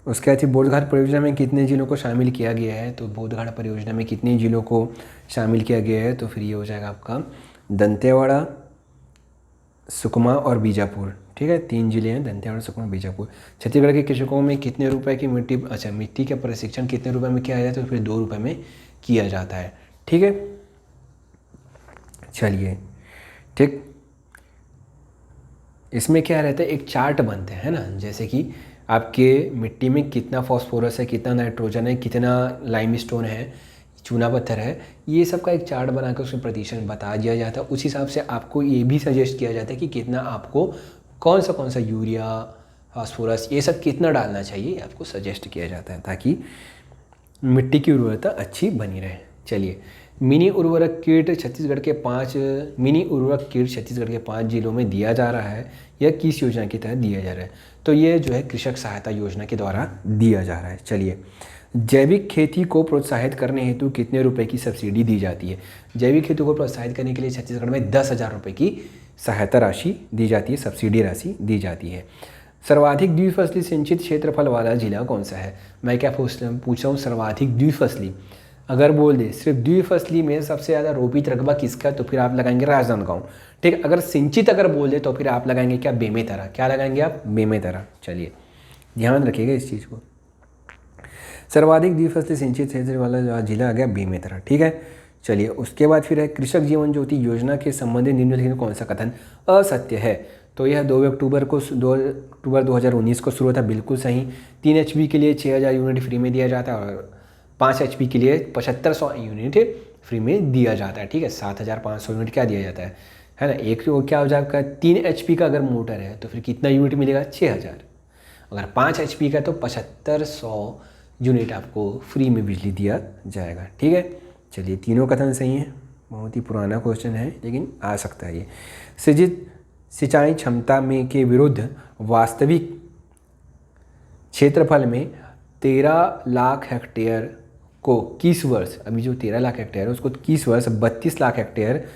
उसके बाद बोधघाट परियोजना में कितने जिलों को शामिल किया गया है, तो बोधघाट परियोजना में कितने जिलों को शामिल किया गया है, तो फिर ये हो जाएगा आपका दंतेवाड़ा, सुकमा और बीजापुर, ठीक है। 3 जिले हैं, दंतेवाड़ा, सुकमा, बीजापुर। छत्तीसगढ़ के कृषकों में कितने रुपए की मिट्टी का प्रशिक्षण कितने रुपए में किया जाता है, तो फिर 2 रुपये में किया जाता है, ठीक है। चलिए ठीक, इसमें क्या रहता है एक चार्ट बनते हैं ना, जैसे कि आपके मिट्टी में कितना फॉस्फोरस है, कितना नाइट्रोजन है, कितना लाइमस्टोन है, चूना पत्थर है, ये सब का एक चार्ट बनाकर उसमें प्रतिशत बता दिया जाता है। उस हिसाब से आपको ये भी सजेस्ट किया जाता है कि कितना आपको कौन सा यूरिया, फास्फोरस, ये सब कितना डालना चाहिए, आपको सजेस्ट किया जाता है ताकि मिट्टी की उर्वरता अच्छी बनी रहे। चलिए मिनी उर्वरक किट छत्तीसगढ़ के 5 जिलों में दिया जा रहा है, यह किस योजना के तहत दिया जा रहा है, तो ये जो है कृषक सहायता योजना के द्वारा दिया जा रहा है। चलिए जैविक खेती को प्रोत्साहित करने हेतु कितने रुपए की सब्सिडी दी जाती है, जैविक खेती को प्रोत्साहित करने के लिए छत्तीसगढ़ में 10,000 रुपये की सहायता राशि दी जाती है, सब्सिडी राशि दी जाती है। सर्वाधिक द्विफसली सिंचित क्षेत्रफल वाला जिला कौन सा है, मैं क्या पूछ रहा हूँ सर्वाधिक द्विफसली, अगर बोल दे सिर्फ द्विफसली में सबसे ज़्यादा रोपित रकबा किसका, तो फिर आप लगाएंगे राजनांदगांव, ठीक। अगर सिंचित अगर बोल दे तो फिर आप लगाएंगे क्या बेमेतरा, क्या लगाएंगे आप बेमेतरा। चलिए ध्यान रखिएगा इस चीज़ को, सर्वाधिक द्विफसली सिंचित क्षेत्र वाला जिला आ गया बेमेतरा, ठीक है। चलिए उसके बाद फिर है कृषक जीवन ज्योति योजना के संबंधित निम्नलिखित में कौन सा कथन असत्य है, तो यह 2 अक्टूबर 2019 को शुरू होता, बिल्कुल सही। 3 HP के लिए 6000 यूनिट फ्री में दिया जाता है और 5 HP के लिए 7500 यूनिट फ्री में दिया जाता है, ठीक है। 7500 यूनिट क्या दिया जाता है ना। एक तो क्या हो जाएगा 3 HP का अगर मोटर है तो फिर कितना यूनिट मिलेगा 6000, अगर 5 HP का तो 7500 यूनिट आपको फ्री में बिजली दिया जाएगा, ठीक है। चलिए तीनों कथन सही हैं, बहुत ही पुराना क्वेश्चन है लेकिन आ सकता है ये। सृजित सिंचाई क्षमता में के विरुद्ध वास्तविक क्षेत्रफल में 13 लाख हेक्टेयर को किस वर्ष, अभी जो 13 लाख हेक्टेयर है उसको किस वर्ष 32 लाख हेक्टेयर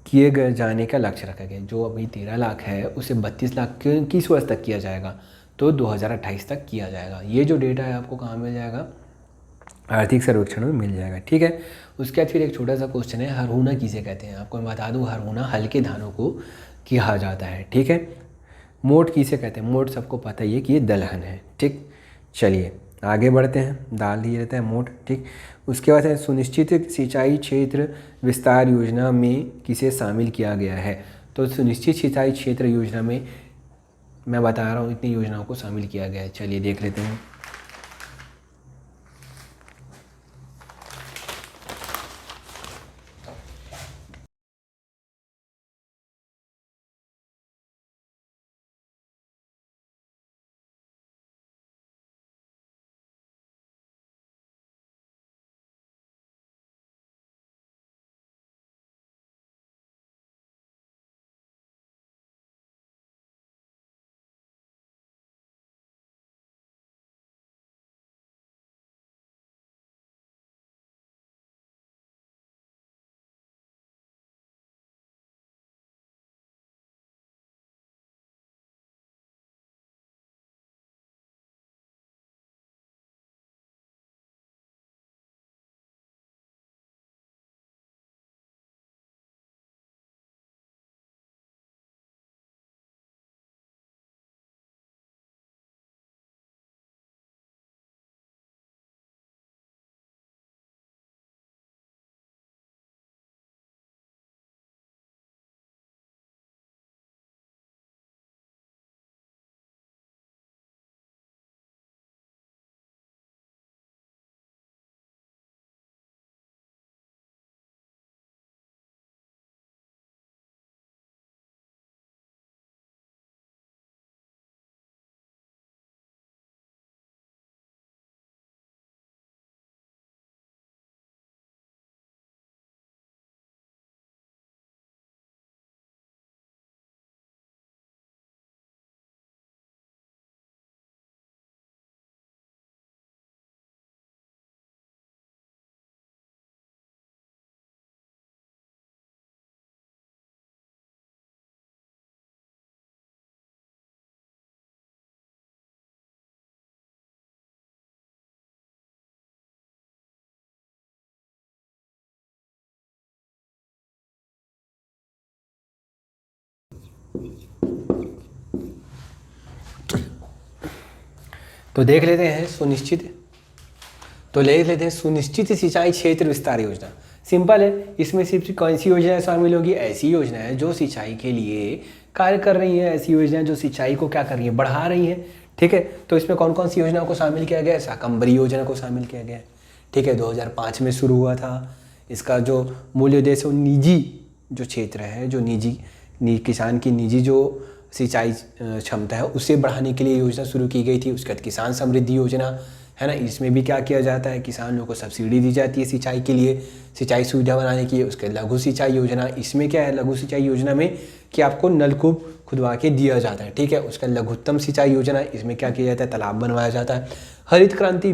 किए गए जाने का लक्ष्य रखा गया। जो अभी 13 लाख है उसे 32 लाख किस वर्ष तक किया जाएगा, तो 2028 तक किया जाएगा। ये जो डेटा है आपको कहाँ मिल जाएगा, आर्थिक सर्वेक्षण में मिल जाएगा, ठीक है। उसके बाद फिर एक छोटा सा क्वेश्चन है, हरहुना किसे कहते हैं। आपको मैं बता दूं, हरहुना हल्के धानों को कहा जाता है। ठीक है, मोट किसे कहते हैं। मोट सबको पता ही है कि ये दलहन है। ठीक, चलिए आगे बढ़ते हैं। डाल दिए रहता है मोट। ठीक, उसके बाद है सुनिश्चित सिंचाई क्षेत्र विस्तार योजना में किसे शामिल किया गया है। तो सुनिश्चित सिंचाई क्षेत्र योजना में मैं बता रहा हूँ इतनी योजनाओं को शामिल किया गया है। चलिए देख लेते हैं। तो देख लेते हैं सुनिश्चित सिंचाई क्षेत्र विस्तार योजना। सिंपल है, इसमें सिर्फ कौन सी योजना शामिल होगी। ऐसी योजना है जो सिंचाई के लिए कार्य कर रही है, ऐसी योजनाएं जो सिंचाई को क्या कर रही है, बढ़ा रही है। ठीक है, तो इसमें कौन कौन सी योजनाओं को शामिल किया गया है। शाकंभरी योजना को शामिल किया गया है। ठीक है, 2005 में शुरू हुआ था। इसका जो मूल उद्देश्य निजी जो क्षेत्र है, जो किसान की निजी जो सिंचाई क्षमता है उसे बढ़ाने के लिए योजना शुरू की गई थी। उसके बाद किसान समृद्धि योजना है ना, इसमें भी क्या किया जाता है, किसान लोगों को सब्सिडी दी जाती है सिंचाई के लिए, सिंचाई सुविधा बनाने की। उसके लघु सिंचाई योजना, इसमें क्या है लघु सिंचाई योजना में कि आपको नलकूप खुदवा के दिया जाता है। ठीक है, उसका लघुत्तम सिंचाई योजना, इसमें क्या किया जाता है, तालाब बनवाया जाता है। हरित क्रांति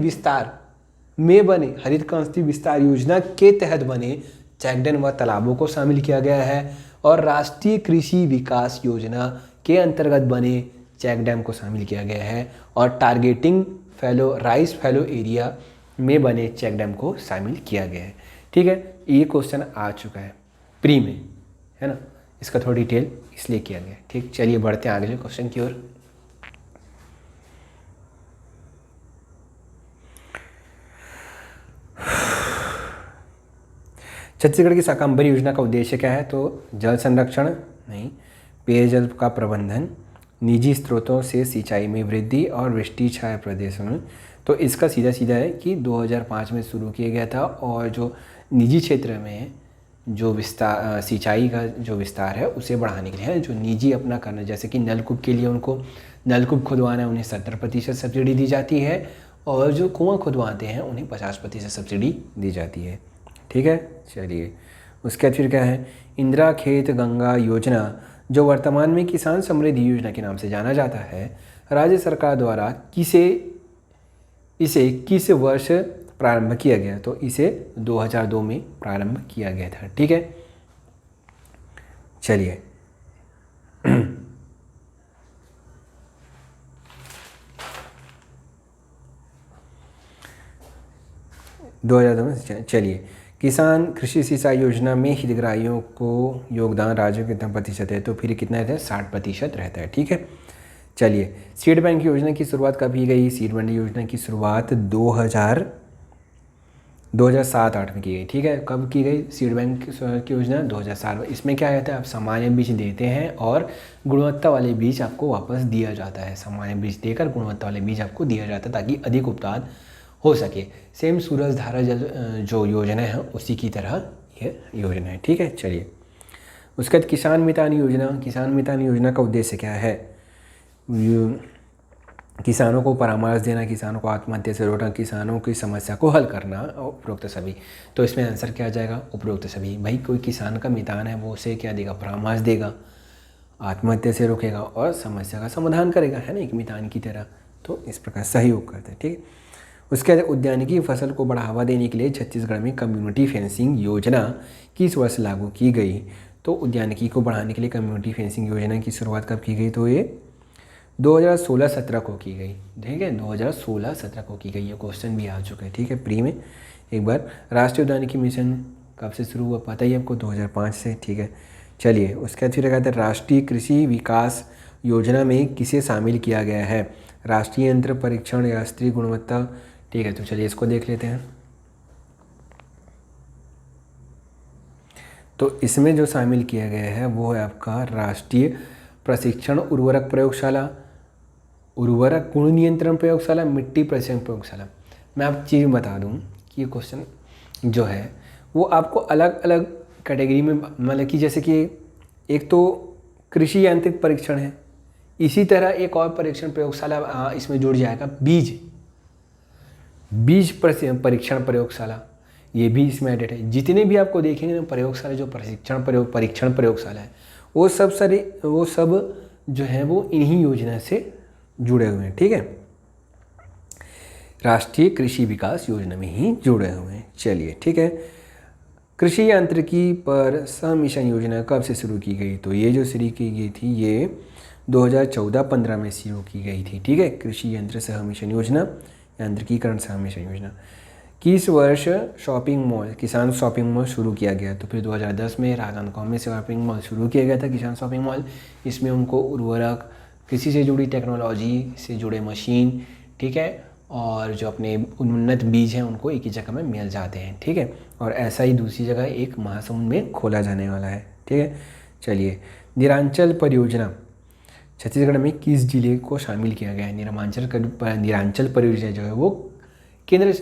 विस्तार योजना के तहत बने चेकडैम व तालाबों को शामिल किया गया है। और राष्ट्रीय कृषि विकास योजना के अंतर्गत बने चेक डैम को शामिल किया गया है। और टारगेटिंग राइस फैलो एरिया में बने चेक डैम को शामिल किया गया है। ठीक है, ये क्वेश्चन आ चुका है प्री में, है ना, इसका थोड़ा डिटेल इसलिए किया गया है। ठीक, चलिए बढ़ते हैं अगले क्वेश्चन की ओर। छत्तीसगढ़ की शाकंभरी योजना का उद्देश्य क्या है। तो जल संरक्षण नहीं, पेयजल का प्रबंधन, निजी स्रोतों से सिंचाई में वृद्धि और वृष्टि छाया प्रदेशों में। तो इसका सीधा सीधा है कि 2005 में शुरू किया गया था। और जो निजी क्षेत्र में जो विस्तार सिंचाई का जो विस्तार है उसे बढ़ाने के लिए है, जो निजी अपना करना, जैसे कि नलकूप के लिए उनको नलकूप खुदवाना है, उन्हें 70% सब्सिडी दी जाती है। और जो कुआं खुदवाते हैं उन्हें 50% सब्सिडी दी जाती है। ठीक है, चलिए उसके बाद फिर क्या है, इंदिरा खेत गंगा योजना जो वर्तमान में किसान समृद्धि योजना के नाम से जाना जाता है, राज्य सरकार द्वारा इसे किस वर्ष प्रारंभ किया गया। तो इसे 2002 में प्रारंभ किया गया था। ठीक है, चलिए 2002 में। चलिए किसान कृषि सिंचाई योजना में हितग्राहियों को योगदान राज्यों कितना प्रतिशत है, तो फिर कितना रहता है 60% रहता है। ठीक है, चलिए सीड बैंक योजना की शुरुआत कब की गई? सीड बैंक योजना की शुरुआत 2007-8 में की गई। ठीक है, कब की गई सीड बैंक की योजना? 2007 में। इसमें क्या रहता है, आप सामान्य बीज देते हैं और गुणवत्ता वाले बीज आपको वापस दिया जाता है। सामान्य बीज देकर गुणवत्ता वाले बीज आपको दिया जाता है ताकि अधिक उत्पादन हो सके। सेम सूरज धारा जल जो योजना है उसी की तरह ये योजना है। ठीक है, चलिए उसके बाद किसान मितान योजना। किसान मितान योजना का उद्देश्य क्या है? किसानों को परामर्श देना, किसानों को आत्महत्या से रोकना, किसानों की समस्या को हल करना, उपरोक्त सभी। तो इसमें आंसर क्या आ जाएगा? उपरोक्त सभी। भाई कोई किसान का मितान है वो उसे क्या देगा? परामर्श देगा, आत्महत्या से रोकेगा और समस्या का समाधान करेगा, है ना, एक मितान की तरह। तो इस प्रकार सहयोग करते हैं। ठीक है, उसके बाद उद्यानिकी फसल को बढ़ावा देने के लिए छत्तीसगढ़ में कम्युनिटी फेंसिंग योजना किस वर्ष लागू की गई? तो उद्यानिकी को बढ़ाने के लिए कम्युनिटी फेंसिंग योजना की शुरुआत कब की गई? तो ये 2016-17 को की गई। ठीक है, 2016-17 को की गई। ये क्वेश्चन भी आ चुका है। ठीक है, प्री में एक बार। राष्ट्रीय उद्यानिकी मिशन कब से शुरू हुआ पता ही है आपको? 2005 से। ठीक है, चलिए उसके बाद फिर कहते हैं राष्ट्रीय कृषि विकास योजना में किसे शामिल किया गया है? राष्ट्रीय यंत्र परीक्षण, राष्ट्रीय गुणवत्ता। ठीक है, तो चलिए इसको देख लेते हैं। तो इसमें जो शामिल किया गया है वो है आपका राष्ट्रीय प्रशिक्षण उर्वरक प्रयोगशाला, उर्वरक गुण नियंत्रण प्रयोगशाला, मिट्टी परीक्षण प्रयोगशाला। मैं आपको चीज़ बता दूं कि ये क्वेश्चन जो है वो आपको अलग अलग कैटेगरी में, मतलब कि जैसे कि एक तो कृषि यांत्रिक परीक्षण है, इसी तरह एक और परीक्षण प्रयोगशाला इसमें जुड़ जाएगा बीज परीक्षण प्रयोगशाला, ये भी इसमें एडेड है। जितने भी आपको देखेंगे ना प्रयोगशाला, जो परीक्षण प्रयोगशाला है वो सब जो है वो इन्हीं योजना से जुड़े हुए हैं। ठीक है, राष्ट्रीय कृषि विकास योजना में ही जुड़े हुए हैं। चलिए ठीक है, कृषि यांत्रिकी पर सह मिशन योजना कब से शुरू की गई? तो ये जो शुरू की गई थी ये 2014-15 में शुरू की गई थी। ठीक है, कृषि यंत्र सह मिशन योजना, यांत्रिकीकरण सह मिशन योजना। किस वर्ष शॉपिंग मॉल, किसान शॉपिंग मॉल शुरू किया गया? तो फिर 2010 में राजनांदगांव में शॉपिंग मॉल शुरू किया गया था, किसान शॉपिंग मॉल। इसमें उनको उर्वरक, कृषि से जुड़ी टेक्नोलॉजी से जुड़े मशीन, ठीक है, और जो अपने उन्नत बीज हैं उनको एक ही जगह में मिल जाते हैं। ठीक है, और ऐसा ही दूसरी जगह एक महासमुंद में खोला जाने वाला है। ठीक है, चलिए निरांचल परियोजना छत्तीसगढ़ में किस जिले को शामिल किया गया है? निरांचल परियोजना जो है वो केंद्र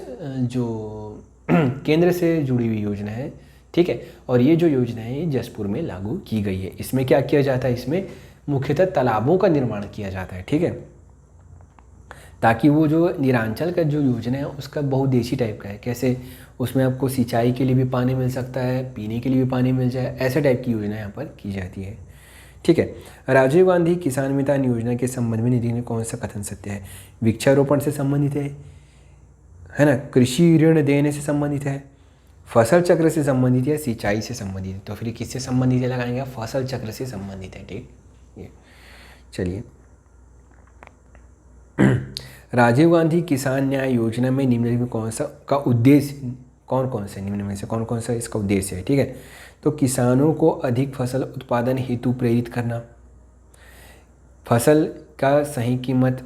से जुड़ी हुई योजना है। ठीक है, और ये जो योजना है ये जसपुर में लागू की गई है। इसमें क्या किया जाता है? इसमें मुख्यतः तालाबों का निर्माण किया जाता है। ठीक है, ताकि वो जो निरांचल का जो योजना है उसका बहुउद्देशीय टाइप का है। कैसे? उसमें आपको सिंचाई के लिए भी पानी मिल सकता है, पीने के लिए भी पानी मिल जाए, ऐसे टाइप की योजना यहाँ पर की जाती है। ठीक है, राजीव गांधी किसान मितान योजना के संबंध में निधि ने कौन सा कथन सत्य है? वृक्षारोपण से संबंधित है ना, कृषि ऋण देने से संबंधित है, फसल चक्र से संबंधित है, सिंचाई से संबंधित है। तो फिर किससे संबंधित है लगाएंगे? फसल चक्र से संबंधित है। ठीक, ये चलिए राजीव गांधी किसान न्याय योजना में निम्नलिखित में कौन सा का उद्देश्य, कौन से निम्न में से कौन सा इसका उद्देश्य है? ठीक है, तो किसानों को अधिक फसल उत्पादन हेतु प्रेरित करना, फसल का सही कीमत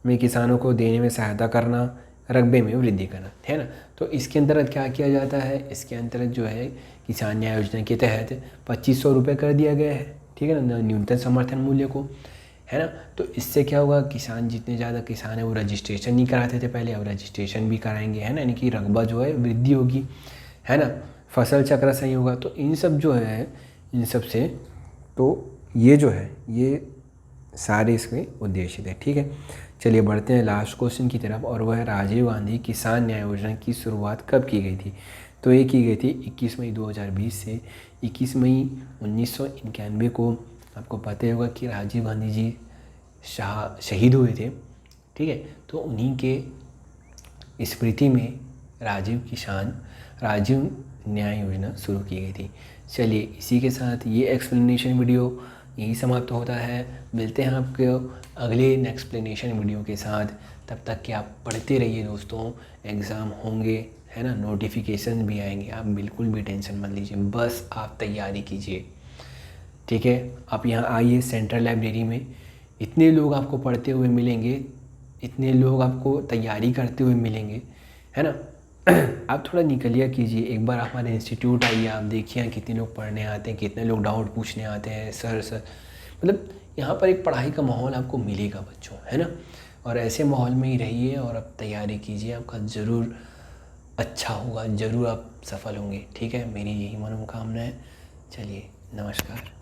में किसानों को देने में सहायता करना, रकबे में वृद्धि करना, है ना। तो इसके अंतर्गत क्या किया जाता है? इसके अंतर्गत जो है किसान न्याय योजना के तहत 2500 रुपये कर दिया गया है। ठीक है ना, न्यूनतम समर्थन मूल्य को, है ना। तो इससे क्या होगा? किसान, जितने ज़्यादा किसान है वो रजिस्ट्रेशन नहीं कराते थे पहले, अब रजिस्ट्रेशन भी कराएंगे, है ना, यानी कि रकबा जो है वृद्धि होगी, है ना, फसल चक्र सही होगा। तो इन सब जो है, इन सब से तो ये जो है ये सारे इसके उद्देश्य थे। ठीक है, चलिए बढ़ते हैं लास्ट क्वेश्चन की तरफ, और वह है राजीव गांधी किसान न्याय योजना की शुरुआत कब की गई थी? तो ये की गई थी 21 मई 2020 से 21 मई 1991 को। आपको पता होगा कि राजीव गांधी जी शहीद हुए थे। ठीक है, तो उन्हीं के स्मृति में राजीव न्याय योजना शुरू की गई थी। चलिए इसी के साथ ये एक्सप्लेनेशन वीडियो यही समाप्त होता है। मिलते हैं आपको अगले एक्सप्लेनेशन वीडियो के साथ। तब तक कि आप पढ़ते रहिए दोस्तों, एग्ज़ाम होंगे, है ना, नोटिफिकेशन भी आएंगे। आप बिल्कुल भी टेंशन मत लीजिए, बस आप तैयारी कीजिए, ठीक है। आप यहाँ आइए सेंट्रल लाइब्रेरी में, इतने लोग आपको पढ़ते हुए मिलेंगे, इतने लोग आपको तैयारी करते हुए मिलेंगे, है ना। आप थोड़ा निकलिए कीजिए, एक बार हमारे इंस्टीट्यूट आइए, आप देखिए कितने लोग पढ़ने आते हैं, कितने लोग डाउट पूछने आते हैं, सर मतलब यहाँ पर एक पढ़ाई का माहौल आपको मिलेगा बच्चों, है ना। और ऐसे माहौल में ही रहिए और अब तैयारी कीजिए, आपका ज़रूर अच्छा होगा, ज़रूर आप सफल होंगे, ठीक है। मेरी यही मनोकामना है। चलिए, नमस्कार।